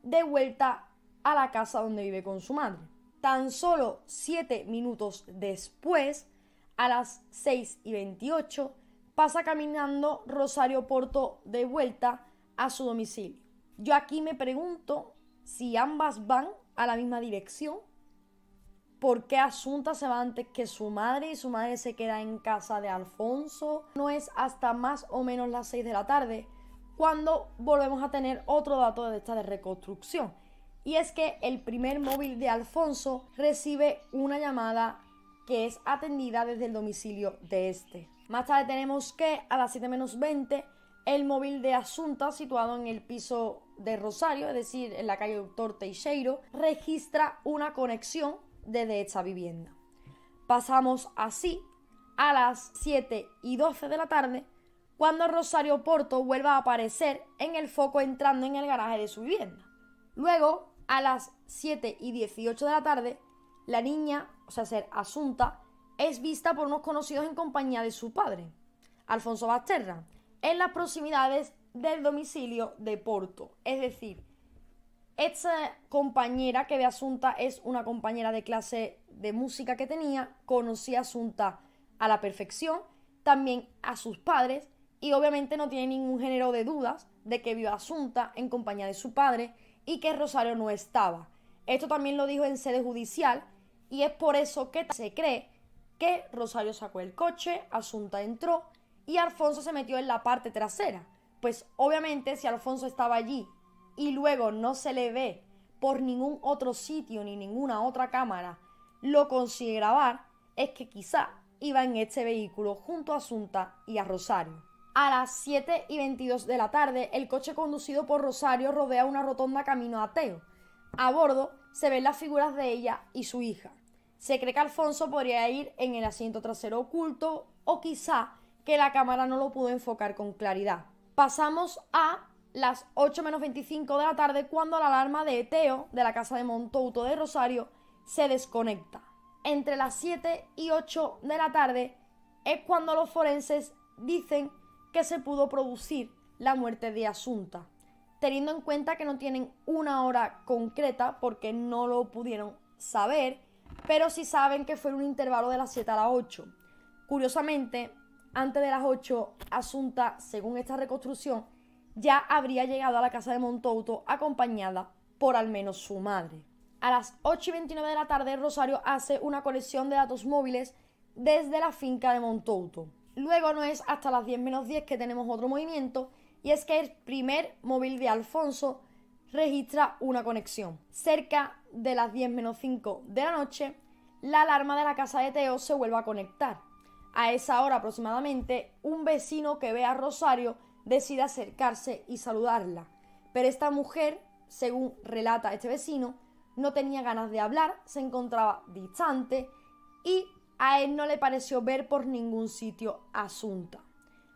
de vuelta a la casa donde vive con su madre. Tan solo 7 minutos después, a las 6:28, pasa caminando Rosario Porto de vuelta a su domicilio. Yo aquí me pregunto si ambas van a la misma dirección. ¿Por qué Asunta se va antes que su madre y su madre se queda en casa de Alfonso? No es hasta más o menos las 6 de la tarde cuando volvemos a tener otro dato de esta de reconstrucción. Y es que el primer móvil de Alfonso recibe una llamada que es atendida desde el domicilio de este. Más tarde tenemos que a las 7 menos 20 el móvil de Asunta, situado en el piso de Rosario, es decir, en la calle Doctor Teixeiro, registra una conexión desde esta vivienda. Pasamos así a las 7:12 de la tarde, cuando Rosario Porto vuelva a aparecer en el foco entrando en el garaje de su vivienda. Luego, a las 7:18 de la tarde, la niña, o sea, ser Asunta, es vista por unos conocidos en compañía de su padre, Alfonso Basterra, en las proximidades del domicilio de Porto. Es decir, esta compañera que ve a Asunta es una compañera de clase de música que tenía, conocía a Asunta a la perfección, también a sus padres, y obviamente no tiene ningún género de dudas de que vio a Asunta en compañía de su padre y que Rosario no estaba. Esto también lo dijo en sede judicial y es por eso que se cree que Rosario sacó el coche, Asunta entró y Alfonso se metió en la parte trasera. Pues obviamente si Alfonso estaba allí y luego no se le ve por ningún otro sitio ni ninguna otra cámara lo consigue grabar, es que quizá iba en este vehículo junto a Asunta y a Rosario. A las 7:22 de la tarde, el coche conducido por Rosario rodea una rotonda camino a Teo. A bordo se ven las figuras de ella y su hija. Se cree que Alfonso podría ir en el asiento trasero oculto o quizá que la cámara no lo pudo enfocar con claridad. Pasamos a las 8 menos 25 de la tarde cuando la alarma de Teo de la casa de Montouto de Rosario se desconecta. Entre las 7 y 8 de la tarde es cuando los forenses dicen que se pudo producir la muerte de Asunta, teniendo en cuenta que no tienen una hora concreta porque no lo pudieron saber, pero sí saben que fue en un intervalo de las 7 a las 8. Curiosamente, antes de las 8, Asunta, según esta reconstrucción, ya habría llegado a la casa de Montouto acompañada por al menos su madre. A las 8:29 de la tarde, Rosario hace una conexión de datos móviles desde la finca de Montouto. Luego no es hasta las 10 menos 10 que tenemos otro movimiento, y es que el primer móvil de Alfonso registra una conexión. Cerca de las 10 menos 5 de la noche, la alarma de la casa de Teo se vuelve a conectar. A esa hora aproximadamente, un vecino que ve a Rosario decide acercarse y saludarla. Pero esta mujer, según relata este vecino, no tenía ganas de hablar, se encontraba distante y a él no le pareció ver por ningún sitio a Asunta.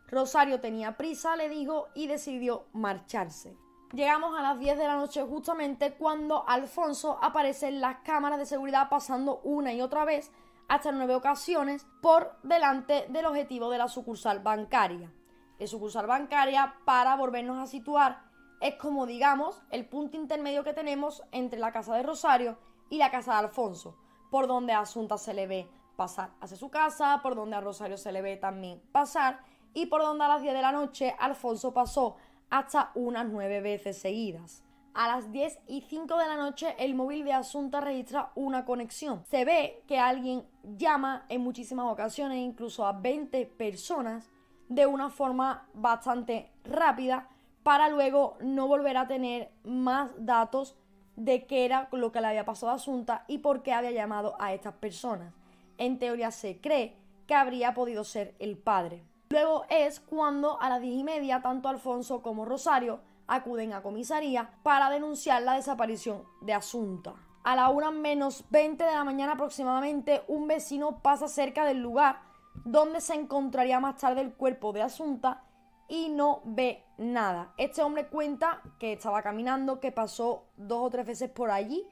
Rosario tenía prisa, le dijo, y decidió marcharse. Llegamos a las 10 de la noche justamente cuando Alfonso aparece en las cámaras de seguridad pasando una y otra vez, hasta 9 ocasiones, por delante del objetivo de la sucursal bancaria. La sucursal bancaria, para volvernos a situar, es como, digamos, el punto intermedio que tenemos entre la casa de Rosario y la casa de Alfonso, por donde a Asunta se le ve pasar hacia su casa, por donde a Rosario se le ve también pasar y por donde a las 10 de la noche Alfonso pasó hasta unas 9 veces seguidas. A las 10:05 de la noche el móvil de Asunta registra una conexión. Se ve que alguien llama en muchísimas ocasiones, incluso a 20 personas, de una forma bastante rápida, para luego no volver a tener más datos de qué era lo que le había pasado a Asunta y por qué había llamado a estas personas. En teoría se cree que habría podido ser el padre. Luego es cuando a las 10:30 tanto Alfonso como Rosario acuden a comisaría para denunciar la desaparición de Asunta. A la 1:20 de la mañana aproximadamente, un vecino pasa cerca del lugar donde se encontraría más tarde el cuerpo de Asunta y no ve nada. Este hombre cuenta que estaba caminando, que pasó 2 o 3 veces por allí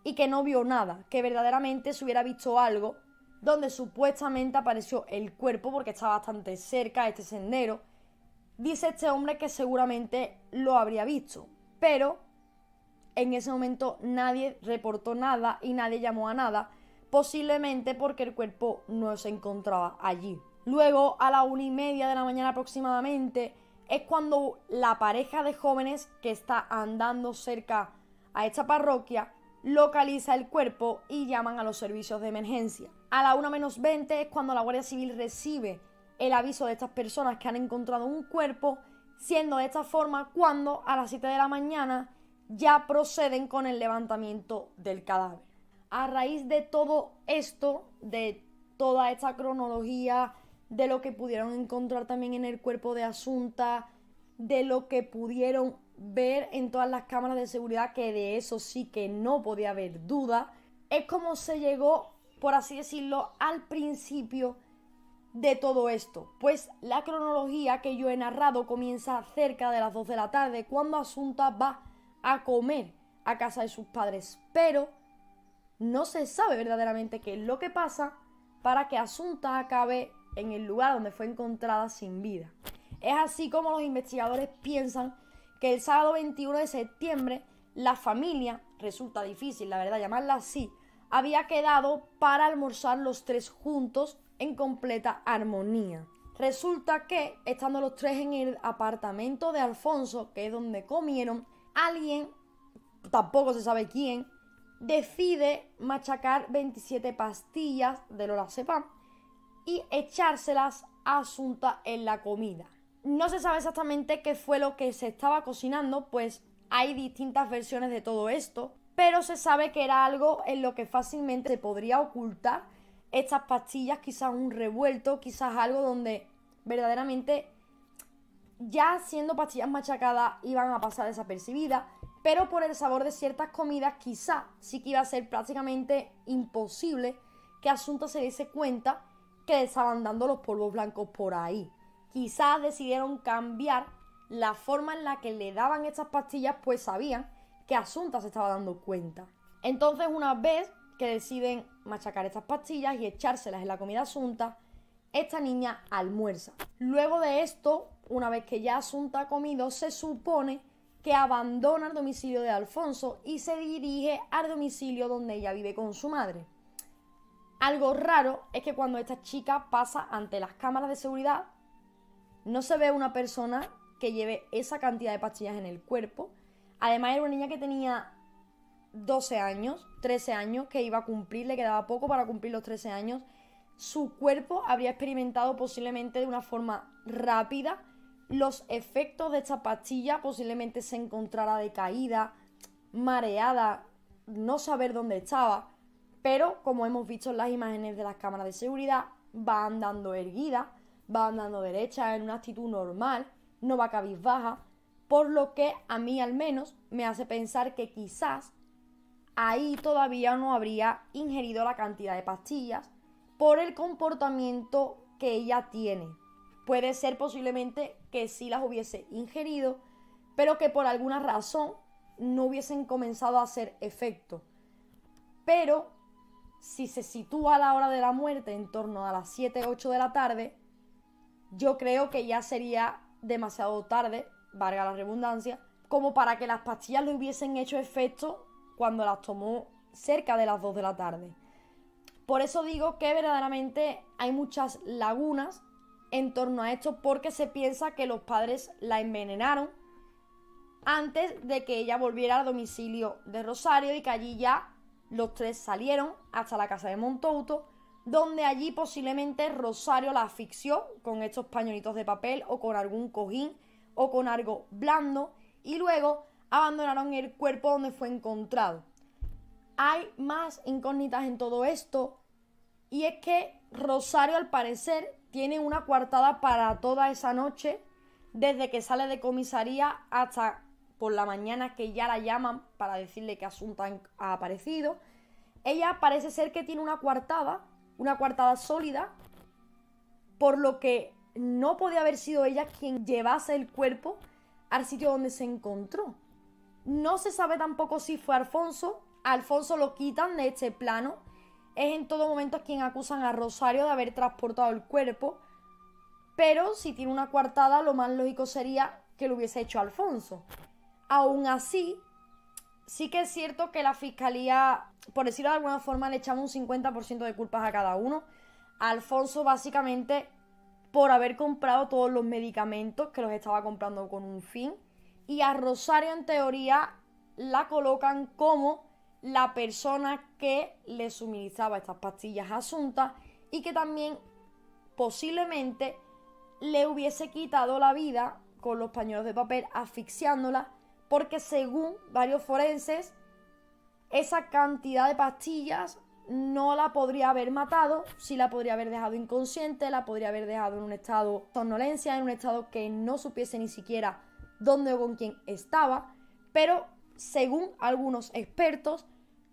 y que no vio nada, que verdaderamente se hubiera visto algo donde supuestamente apareció el cuerpo porque estaba bastante cerca de este sendero. Dice este hombre que seguramente lo habría visto, pero en ese momento nadie reportó nada y nadie llamó a nada, posiblemente porque el cuerpo no se encontraba allí. Luego, a la 1:30 de la mañana aproximadamente, es cuando la pareja de jóvenes que está andando cerca a esta parroquia localiza el cuerpo y llaman a los servicios de emergencia. A la 1:20 es cuando la Guardia Civil recibe el aviso de estas personas que han encontrado un cuerpo, siendo de esta forma cuando a las 7 de la mañana ya proceden con el levantamiento del cadáver. A raíz de todo esto, de toda esta cronología, de lo que pudieron encontrar también en el cuerpo de Asunta, de lo que pudieron ver en todas las cámaras de seguridad, que de eso sí que no podía haber duda, es como se llegó, por así decirlo, al principio de todo esto. Pues la cronología que yo he narrado comienza cerca de las 2 de la tarde, cuando Asunta va a comer a casa de sus padres, pero no se sabe verdaderamente qué es lo que pasa para que Asunta acabe en el lugar donde fue encontrada sin vida. Es así como los investigadores piensan que el sábado 21 de septiembre la familia, resulta difícil la verdad llamarla así, había quedado para almorzar los 3 juntos en completa armonía. Resulta que, estando los 3 en el apartamento de Alfonso, que es donde comieron, alguien, tampoco se sabe quién, decide machacar 27 pastillas de lorazepam y echárselas a Asunta en la comida. No se sabe exactamente qué fue lo que se estaba cocinando, pues hay distintas versiones de todo esto, pero se sabe que era algo en lo que fácilmente se podría ocultar estas pastillas, quizás un revuelto, quizás algo donde verdaderamente, ya siendo pastillas machacadas, iban a pasar desapercibidas, pero por el sabor de ciertas comidas quizás sí que iba a ser prácticamente imposible que Asunta se diese cuenta que le estaban dando los polvos blancos por ahí. Quizás decidieron cambiar la forma en la que le daban estas pastillas, pues sabían que Asunta se estaba dando cuenta. Entonces, una vez que deciden machacar estas pastillas y echárselas en la comida a Asunta, esta niña almuerza. Luego de esto, una vez que ya Asunta ha comido, se supone que abandona el domicilio de Alfonso y se dirige al domicilio donde ella vive con su madre. Algo raro es que cuando esta chica pasa ante las cámaras de seguridad, no se ve una persona que lleve esa cantidad de pastillas en el cuerpo. Además, era una niña que tenía 12 años, 13 años, que iba a cumplir, le quedaba poco para cumplir los 13 años. Su cuerpo habría experimentado posiblemente de una forma rápida los efectos de esta pastilla posiblemente se encontrara decaída, mareada, no saber dónde estaba, pero como hemos visto en las imágenes de las cámaras de seguridad, va andando erguida, va andando derecha en una actitud normal, no va cabizbaja, por lo que a mí al menos me hace pensar que quizás ahí todavía no habría ingerido la cantidad de pastillas por el comportamiento que ella tiene. Puede ser posiblemente que sí las hubiese ingerido, pero que por alguna razón no hubiesen comenzado a hacer efecto. Pero si se sitúa la hora de la muerte en torno a las 7, 8 de la tarde, yo creo que ya sería demasiado tarde, valga la redundancia, como para que las pastillas le hubiesen hecho efecto cuando las tomó cerca de las 2 de la tarde. Por eso digo que verdaderamente hay muchas lagunas en torno a esto, porque se piensa que los padres la envenenaron antes de que ella volviera al domicilio de Rosario y que allí ya los tres salieron hasta la casa de Montouto, donde allí posiblemente Rosario la asfixió con estos pañuelitos de papel o con algún cojín o con algo blando y luego abandonaron el cuerpo donde fue encontrado. Hay más incógnitas en todo esto y es que Rosario al parecer tiene una coartada para toda esa noche, desde que sale de comisaría hasta por la mañana que ya la llaman para decirle que Asunta ha aparecido. Ella parece ser que tiene una coartada sólida, por lo que no podía haber sido ella quien llevase el cuerpo al sitio donde se encontró. No se sabe tampoco si fue Alfonso. Alfonso lo quitan de este plano. Es en todo momento quien acusan a Rosario de haber transportado el cuerpo, pero si tiene una coartada, lo más lógico sería que lo hubiese hecho Alfonso. Aún así, sí que es cierto que la fiscalía, por decirlo de alguna forma, le echamos un 50% de culpas a cada uno. A Alfonso básicamente por haber comprado todos los medicamentos, que los estaba comprando con un fin, y a Rosario en teoría la colocan como la persona que le suministraba estas pastillas a Asunta y que también posiblemente le hubiese quitado la vida con los pañuelos de papel asfixiándola, porque según varios forenses esa cantidad de pastillas no la podría haber matado, sí la podría haber dejado inconsciente, la podría haber dejado en un estado de somnolencia, en un estado que no supiese ni siquiera dónde o con quién estaba, pero según algunos expertos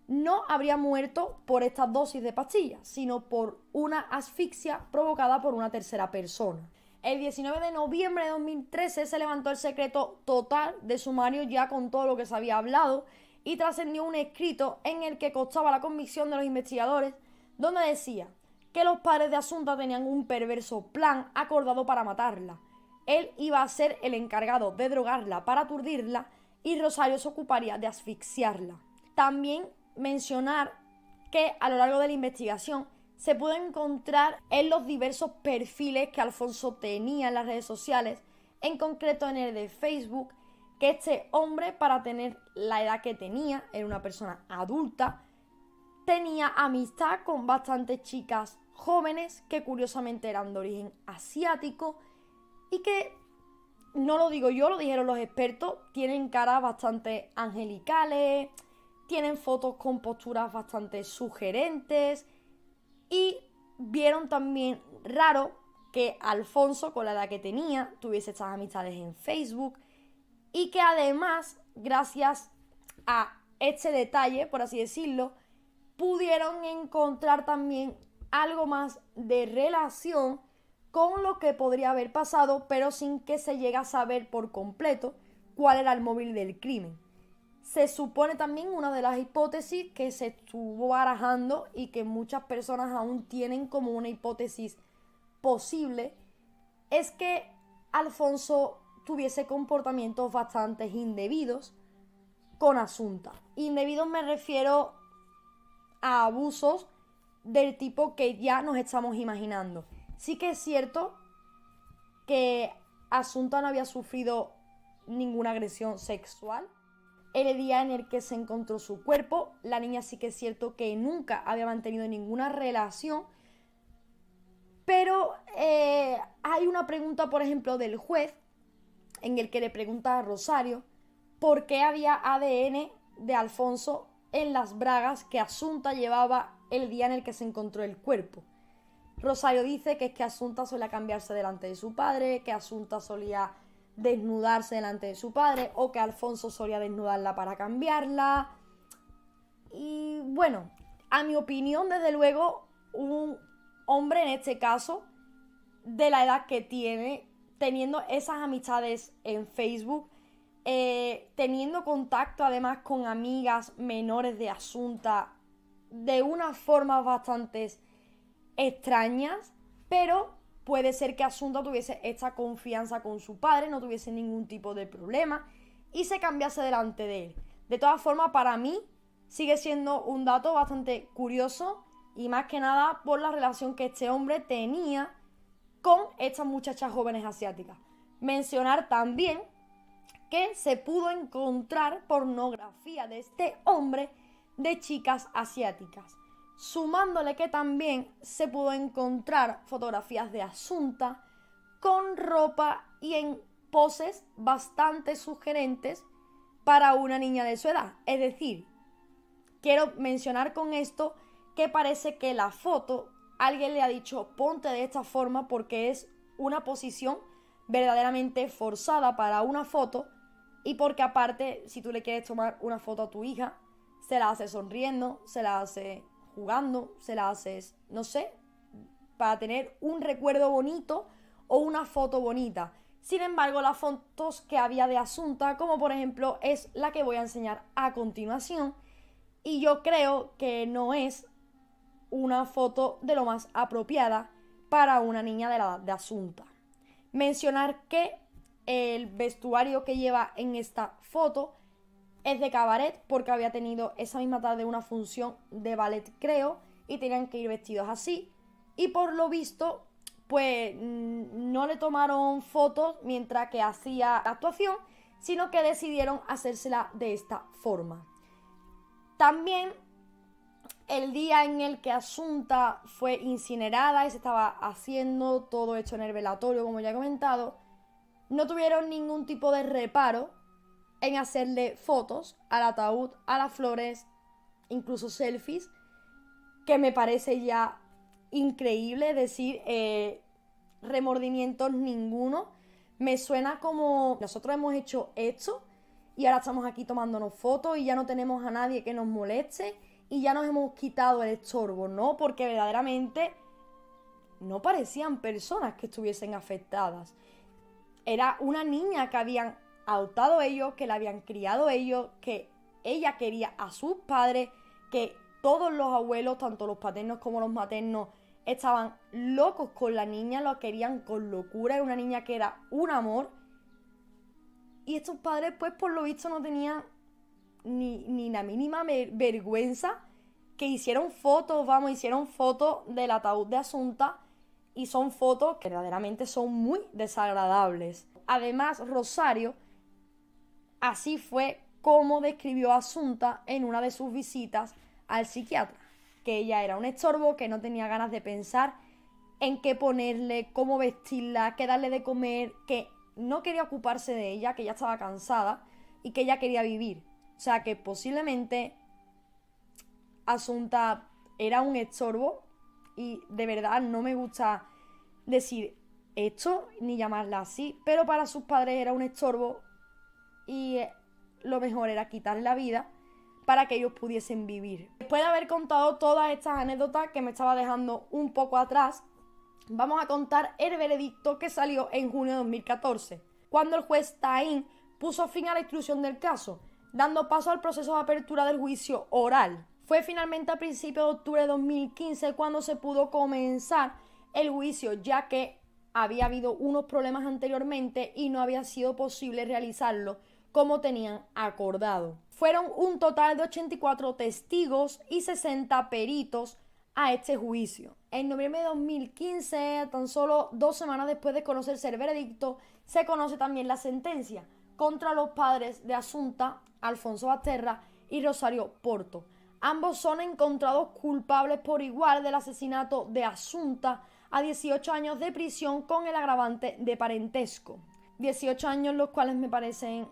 no habría muerto por estas dosis de pastillas, sino por una asfixia provocada por una tercera persona. El 19 de noviembre de 2013 se levantó el secreto total de sumario ya con todo lo que se había hablado y trascendió un escrito en el que constaba la convicción de los investigadores, donde decía que los padres de Asunta tenían un perverso plan acordado para matarla. Él iba a ser el encargado de drogarla para aturdirla y Rosario se ocuparía de asfixiarla. También mencionar que a lo largo de la investigación se pudo encontrar en los diversos perfiles que Alfonso tenía en las redes sociales, en concreto en el de Facebook, que este hombre, para tener la edad que tenía, era una persona adulta, tenía amistad con bastantes chicas jóvenes que curiosamente eran de origen asiático y que, no lo digo yo, lo dijeron los expertos, tienen caras bastante angelicales, tienen fotos con posturas bastante sugerentes y vieron también raro que Alfonso, con la edad que tenía, tuviese estas amistades en Facebook y que además, gracias a este detalle, por así decirlo, pudieron encontrar también algo más de relación con lo que podría haber pasado, pero sin que se llegue a saber por completo cuál era el móvil del crimen. Se supone también una de las hipótesis que se estuvo barajando y que muchas personas aún tienen como una hipótesis posible, es que Alfonso tuviese comportamientos bastante indebidos con Asunta. Indebidos me refiero a abusos del tipo que ya nos estamos imaginando. Sí que es cierto que Asunta no había sufrido ninguna agresión sexual. El día en el que se encontró su cuerpo, la niña sí que es cierto que nunca había mantenido ninguna relación, pero hay una pregunta, por ejemplo, del juez en el que le pregunta a Rosario por qué había ADN de Alfonso en las bragas que Asunta llevaba el día en el que se encontró el cuerpo. Rosario dice que es que Asunta solía cambiarse delante de su padre, que Asunta solía desnudarse delante de su padre o que Alfonso solía desnudarla para cambiarla. Y bueno, a mi opinión, desde luego, un hombre en este caso, de la edad que tiene, teniendo esas amistades en Facebook, teniendo contacto además con amigas menores de Asunta de unas formas bastante extrañas, pero puede ser que Asunta tuviese esta confianza con su padre, no tuviese ningún tipo de problema y se cambiase delante de él. De todas formas, para mí sigue siendo un dato bastante curioso y más que nada por la relación que este hombre tenía con estas muchachas jóvenes asiáticas. Mencionar también que se pudo encontrar pornografía de este hombre de chicas asiáticas, sumándole que también se pudo encontrar fotografías de Asunta con ropa y en poses bastante sugerentes para una niña de su edad. Es decir, quiero mencionar con esto que parece que la foto alguien le ha dicho ponte de esta forma porque es una posición verdaderamente forzada para una foto y porque aparte si tú le quieres tomar una foto a tu hija se la haces sonriendo, se la hace jugando, se la haces, no sé, para tener un recuerdo bonito o una foto bonita. Sin embargo, las fotos que había de Asunta, como por ejemplo es la que voy a enseñar a continuación, y yo creo que no es una foto de lo más apropiada para una niña de la edad de Asunta. Mencionar que el vestuario que lleva en esta foto es de cabaret porque había tenido esa misma tarde una función de ballet, creo, y tenían que ir vestidos así. Y por lo visto, pues no le tomaron fotos mientras que hacía la actuación, sino que decidieron hacérsela de esta forma. También el día en el que Asunta fue incinerada y se estaba haciendo todo esto en el velatorio, como ya he comentado, no tuvieron ningún tipo de reparo en hacerle fotos al ataúd, a las flores, incluso selfies, que me parece ya increíble, decir, remordimientos ninguno. Me suena como nosotros hemos hecho esto y ahora estamos aquí tomándonos fotos y ya no tenemos a nadie que nos moleste y ya nos hemos quitado el estorbo, ¿no? Porque verdaderamente no parecían personas que estuviesen afectadas. Era una niña que habían adoptado ellos, que la habían criado ellos, que ella quería a sus padres, que todos los abuelos, tanto los paternos como los maternos, estaban locos con la niña, lo querían con locura, era una niña que era un amor. Y estos padres, pues por lo visto, no tenían ni la mínima vergüenza, que hicieron fotos del ataúd de Asunta, y son fotos que verdaderamente son muy desagradables. Además, Rosario, así fue como describió a Asunta en una de sus visitas al psiquiatra, que ella era un estorbo, que no tenía ganas de pensar en qué ponerle, cómo vestirla, qué darle de comer, que no quería ocuparse de ella, que ya estaba cansada y que ella quería vivir. O sea que posiblemente Asunta era un estorbo y de verdad no me gusta decir esto ni llamarla así, pero para sus padres era un estorbo y lo mejor era quitarle la vida para que ellos pudiesen vivir. Después de haber contado todas estas anécdotas que me estaba dejando un poco atrás, vamos a contar el veredicto que salió en junio de 2014, cuando el juez Taín puso fin a la instrucción del caso, dando paso al proceso de apertura del juicio oral. Fue finalmente a principios de octubre de 2015 cuando se pudo comenzar el juicio, ya que había habido unos problemas anteriormente y no había sido posible realizarlo como tenían acordado. Fueron un total de 84 testigos y 60 peritos a este juicio. En noviembre de 2015, tan solo 2 semanas después de conocerse el veredicto, se conoce también la sentencia contra los padres de Asunta, Alfonso Basterra y Rosario Porto. Ambos son encontrados culpables por igual del asesinato de Asunta a 18 años de prisión con el agravante de parentesco. 18 años los cuales me parecen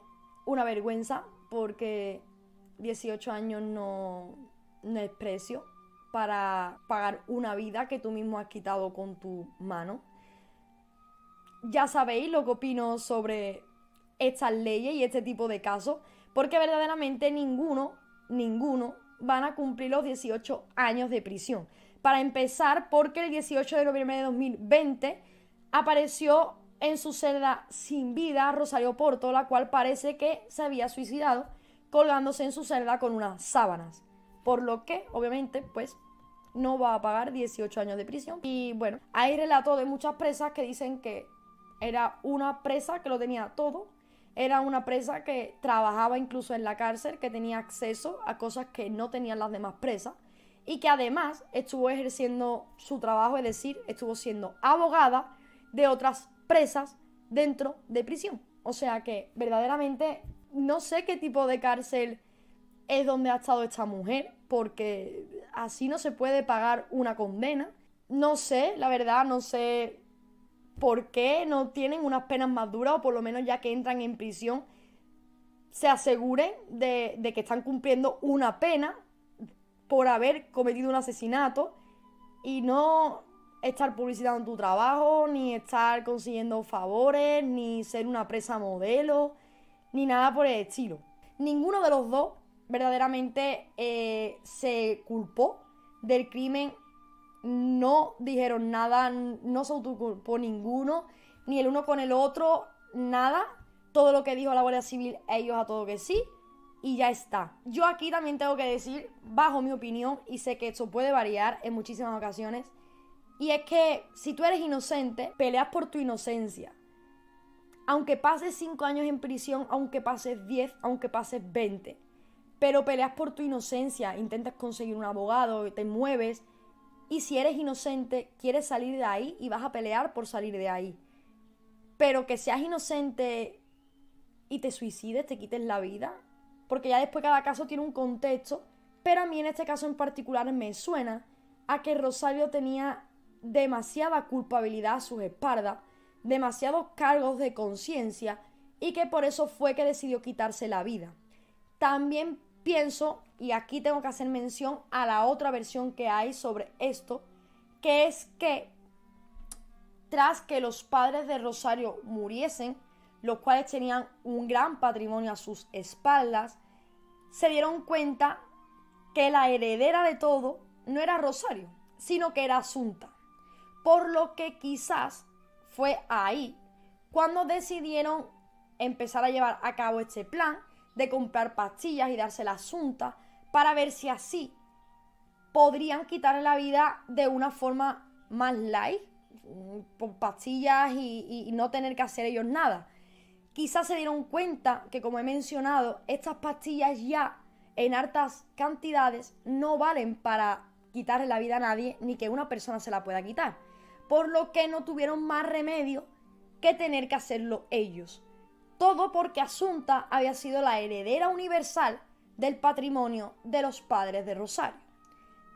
una vergüenza, porque 18 años no es precio para pagar una vida que tú mismo has quitado con tu mano. Ya sabéis lo que opino sobre estas leyes y este tipo de casos, porque verdaderamente ninguno van a cumplir los 18 años de prisión. Para empezar, porque el 18 de noviembre de 2020 apareció en su celda sin vida Rosario Porto, la cual parece que se había suicidado colgándose en su celda con unas sábanas, por lo que obviamente pues no va a pagar 18 años de prisión. Y bueno, hay relatos de muchas presas que dicen que era una presa que lo tenía todo, era una presa que trabajaba incluso en la cárcel, que tenía acceso a cosas que no tenían las demás presas, y que además estuvo ejerciendo su trabajo, es decir, estuvo siendo abogada de otras presas dentro de prisión. O sea que verdaderamente no sé qué tipo de cárcel es donde ha estado esta mujer, porque así no se puede pagar una condena. No sé, la verdad, no sé por qué no tienen unas penas más duras, o por lo menos ya que entran en prisión se aseguren de que están cumpliendo una pena por haber cometido un asesinato, y no estar publicitando tu trabajo, ni estar consiguiendo favores, ni ser una presa modelo, ni nada por el estilo. Ninguno de los dos verdaderamente se culpó del crimen, no dijeron nada, no se autoculpó ninguno, ni el uno con el otro, nada. Todo lo que dijo la Guardia Civil, ellos a todo que sí, y ya está. Yo aquí también tengo que decir, bajo mi opinión, y sé que esto puede variar en muchísimas ocasiones, y es que si tú eres inocente, peleas por tu inocencia. Aunque pases 5 años en prisión, aunque pases 10, aunque pases 20, pero peleas por tu inocencia, intentas conseguir un abogado, te mueves, y si eres inocente, quieres salir de ahí y vas a pelear por salir de ahí. Pero que seas inocente y te suicides, te quites la vida, porque ya después cada caso tiene un contexto, pero a mí en este caso en particular me suena a que Rosario tenía demasiada culpabilidad a sus espaldas, demasiados cargos de conciencia, y que por eso fue que decidió quitarse la vida. También pienso, y aquí tengo que hacer mención a la otra versión que hay sobre esto, que es que tras que los padres de Rosario muriesen, los cuales tenían un gran patrimonio a sus espaldas, se dieron cuenta que la heredera de todo no era Rosario, sino que era Asunta. Por lo que quizás fue ahí cuando decidieron empezar a llevar a cabo este plan de comprar pastillas y dársela a Asunta, para ver si así podrían quitarle la vida de una forma más light, por pastillas y no tener que hacer ellos nada. Quizás se dieron cuenta que, como he mencionado, estas pastillas ya en hartas cantidades no valen para quitarle la vida a nadie, ni que una persona se la pueda quitar, por lo que no tuvieron más remedio que tener que hacerlo ellos. Todo porque Asunta había sido la heredera universal del patrimonio de los padres de Rosario.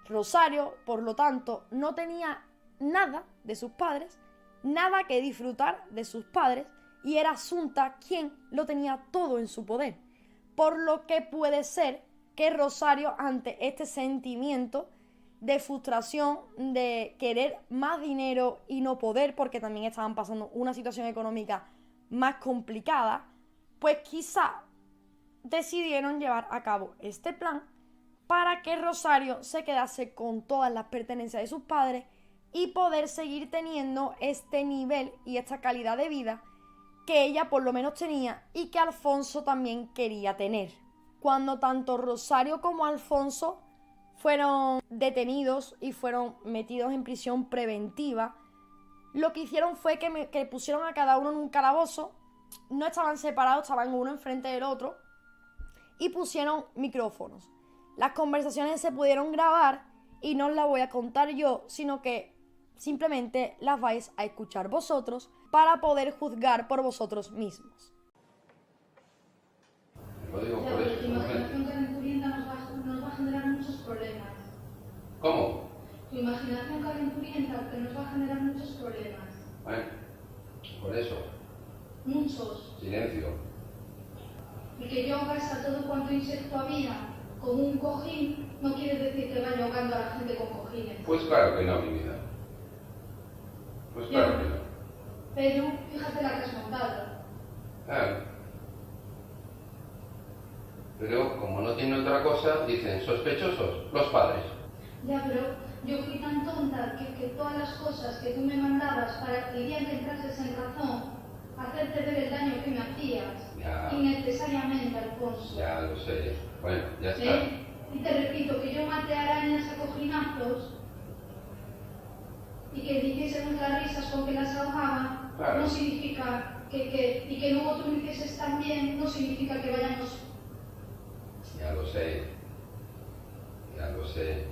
Rosario, por lo tanto, no tenía nada de sus padres, nada que disfrutar de sus padres, y era Asunta quien lo tenía todo en su poder. Por lo que puede ser que Rosario, ante este sentimiento de frustración, de querer más dinero y no poder, porque también estaban pasando una situación económica más complicada, pues quizá decidieron llevar a cabo este plan para que Rosario se quedase con todas las pertenencias de sus padres y poder seguir teniendo este nivel y esta calidad de vida que ella por lo menos tenía y que Alfonso también quería tener. Cuando tanto Rosario como Alfonso fueron detenidos y fueron metidos en prisión preventiva, lo que hicieron fue que pusieron a cada uno en un calabozo. No estaban separados, estaban uno enfrente del otro, y pusieron micrófonos. Las conversaciones se pudieron grabar y no las voy a contar yo, sino que simplemente las vais a escuchar vosotros para poder juzgar por vosotros mismos. Lo digo por La eso. imaginación calenturienta nos va a generar muchos problemas. ¿Cómo? Tu imaginación calenturienta que nos va a generar muchos problemas. Bueno, por eso. muchos. Silencio. Y que yo ahogase todo cuanto insecto había con un cojín no quiere decir que vaya ahogando a la gente con cojines. Pues claro que no, mi vida. Pues claro que no. Pero fíjate la que has montado. Claro. Pero como no tiene otra cosa, dicen sospechosos, los padres. Ya, pero yo fui tan tonta que todas las cosas que tú me mandabas para que el día que entrases en razón, hacerte ver el daño que me hacías, Ya. innecesariamente, Alfonso. Ya lo sé. Bueno, ya está. Y te repito que yo maté arañas a cojinazos y que hiciese muchas risas con que las ahogaba, Claro. no significa y que luego tú lo hicieses también, no significa que vayamos. Ya lo sé. Ya lo sé.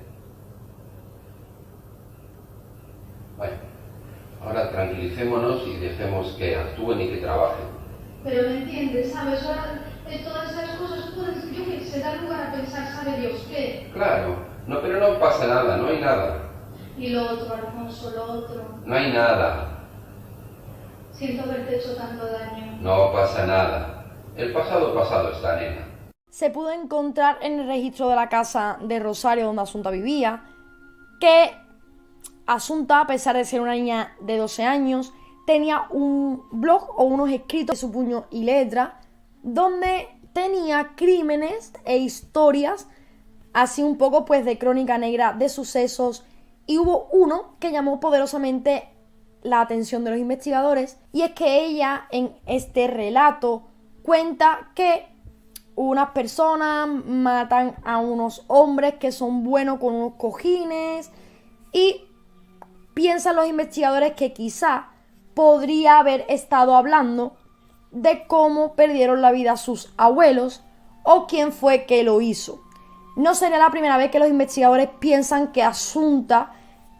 Bueno, ahora tranquilicémonos y dejemos que actúen y que trabajen. Pero me entiendes, ¿sabes? Ahora todas esas cosas pueden, yo que sé, dar lugar a pensar, ¿sabe Dios qué? Claro, no, pero no pasa nada, no hay nada. Y lo otro, Alfonso, lo otro. No hay nada. Siento haberte hecho tanto daño. No pasa nada. El pasado pasado está, nena. Se pudo encontrar en el registro de la casa de Rosario donde Asunta vivía que Asunta, a pesar de ser una niña de 12 años, tenía un blog o unos escritos de su puño y letra donde tenía crímenes e historias así un poco pues de crónica negra de sucesos, y hubo uno que llamó poderosamente la atención de los investigadores, y es que ella en este relato cuenta que unas personas matan a unos hombres que son buenos con unos cojines, y piensan los investigadores que quizá podría haber estado hablando de cómo perdieron la vida sus abuelos o quién fue que lo hizo. No sería la primera vez que los investigadores piensan que Asunta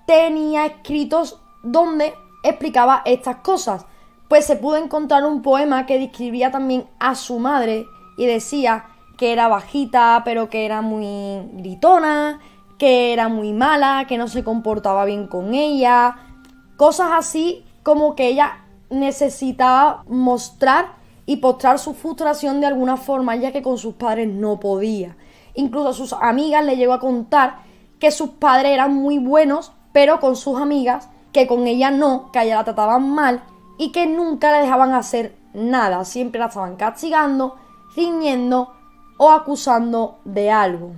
tenía escritos donde explicaba estas cosas, pues se pudo encontrar un poema que describía también a su madre y decía que era bajita pero que era muy gritona, que era muy mala, que no se comportaba bien con ella, cosas así como que ella necesitaba mostrar y postrar su frustración de alguna forma, ya que con sus padres no podía. Incluso a sus amigas le llegó a contar que sus padres eran muy buenos, pero con sus amigas, que con ella no, que a ella la trataban mal y que nunca le dejaban hacer nada, siempre la estaban castigando, riñendo o acusando de algo.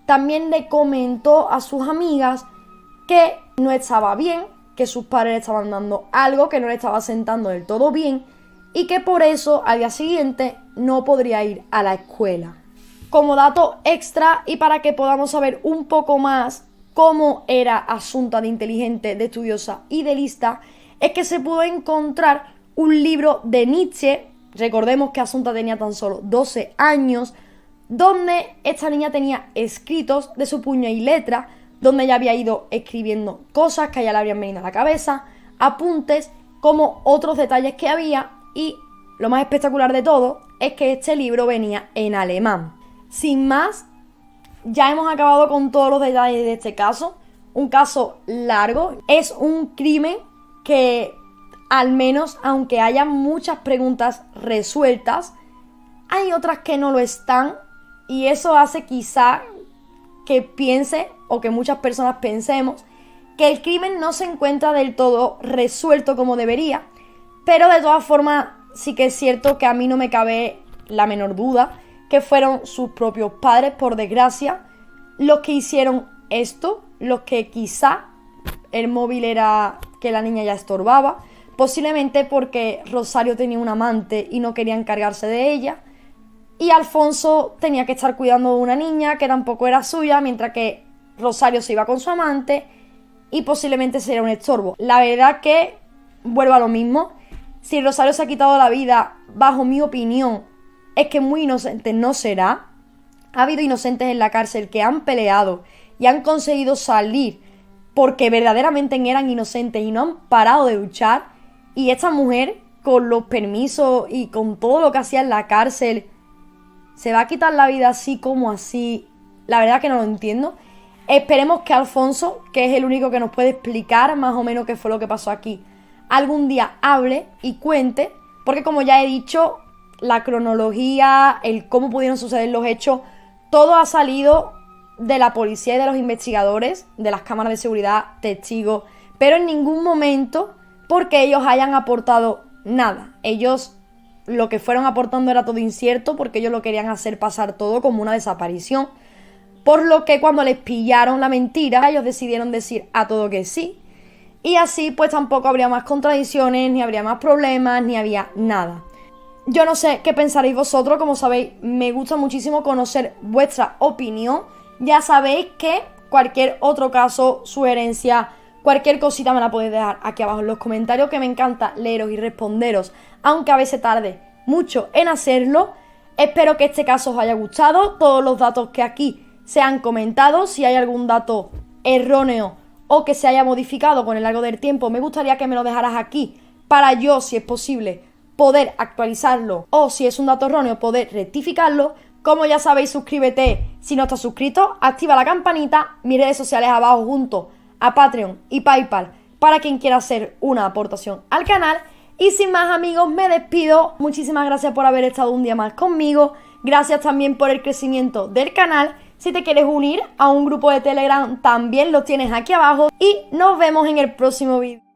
También le comentó a sus amigas que no estaba bien, que sus padres le estaban dando algo que no le estaba sentando del todo bien y que por eso al día siguiente no podría ir a la escuela. Como dato extra y para que podamos saber un poco más cómo era Asunta de inteligente, de estudiosa y de lista, es que se pudo encontrar un libro de Nietzsche, recordemos que Asunta tenía tan solo 12 años, donde esta niña tenía escritos de su puño y letra, donde ella había ido escribiendo cosas que a ella le habrían venido a la cabeza, apuntes, como otros detalles que había, y lo más espectacular de todo es que este libro venía en alemán. Sin más, ya hemos acabado con todos los detalles de este caso. Un caso largo, es un crimen que, al menos, aunque haya muchas preguntas resueltas, hay otras que no lo están, y eso hace quizá que piense, o que muchas personas pensemos, que el crimen no se encuentra del todo resuelto como debería, pero de todas formas sí que es cierto que a mí no me cabe la menor duda que fueron sus propios padres, por desgracia, los que hicieron esto, los que quizá el móvil era que la niña ya estorbaba, posiblemente porque Rosario tenía un amante y no quería encargarse de ella, y Alfonso tenía que estar cuidando de una niña que tampoco era suya, mientras que Rosario se iba con su amante y posiblemente sería un estorbo. La verdad que, vuelvo a lo mismo, si Rosario se ha quitado la vida, bajo mi opinión, es que muy inocente no será. Ha habido inocentes en la cárcel que han peleado y han conseguido salir porque verdaderamente eran inocentes y no han parado de luchar. Y esta mujer, con los permisos y con todo lo que hacía en la cárcel, se va a quitar la vida así como así. La verdad que no lo entiendo. Esperemos que Alfonso, que es el único que nos puede explicar más o menos qué fue lo que pasó aquí, algún día hable y cuente, porque como ya he dicho, la cronología, el cómo pudieron suceder los hechos, todo ha salido de la policía y de los investigadores, de las cámaras de seguridad, testigos, pero en ningún momento porque ellos hayan aportado nada. Ellos lo que fueron aportando era todo incierto, porque ellos lo querían hacer pasar todo como una desaparición, por lo que cuando les pillaron la mentira, ellos decidieron decir a todo que sí, y así pues tampoco habría más contradicciones, ni habría más problemas, ni había nada. Yo no sé qué pensaréis vosotros, como sabéis, me gusta muchísimo conocer vuestra opinión. Ya sabéis que cualquier otro caso, sugerencia, cualquier cosita me la podéis dejar aquí abajo en los comentarios, que me encanta leeros y responderos, aunque a veces tarde mucho en hacerlo. Espero que este caso os haya gustado, todos los datos que aquí se han comentado. Si hay algún dato erróneo o que se haya modificado con el largo del tiempo, me gustaría que me lo dejaras aquí para yo, si es posible, poder actualizarlo, o si es un dato erróneo, poder rectificarlo. Como ya sabéis, suscríbete si no estás suscrito, activa la campanita, mis redes sociales abajo junto a Patreon y PayPal para quien quiera hacer una aportación al canal. Y sin más, amigos, me despido. Muchísimas gracias por haber estado un día más conmigo. Gracias también por el crecimiento del canal. Si te quieres unir a un grupo de Telegram, también lo tienes aquí abajo. Y nos vemos en el próximo vídeo.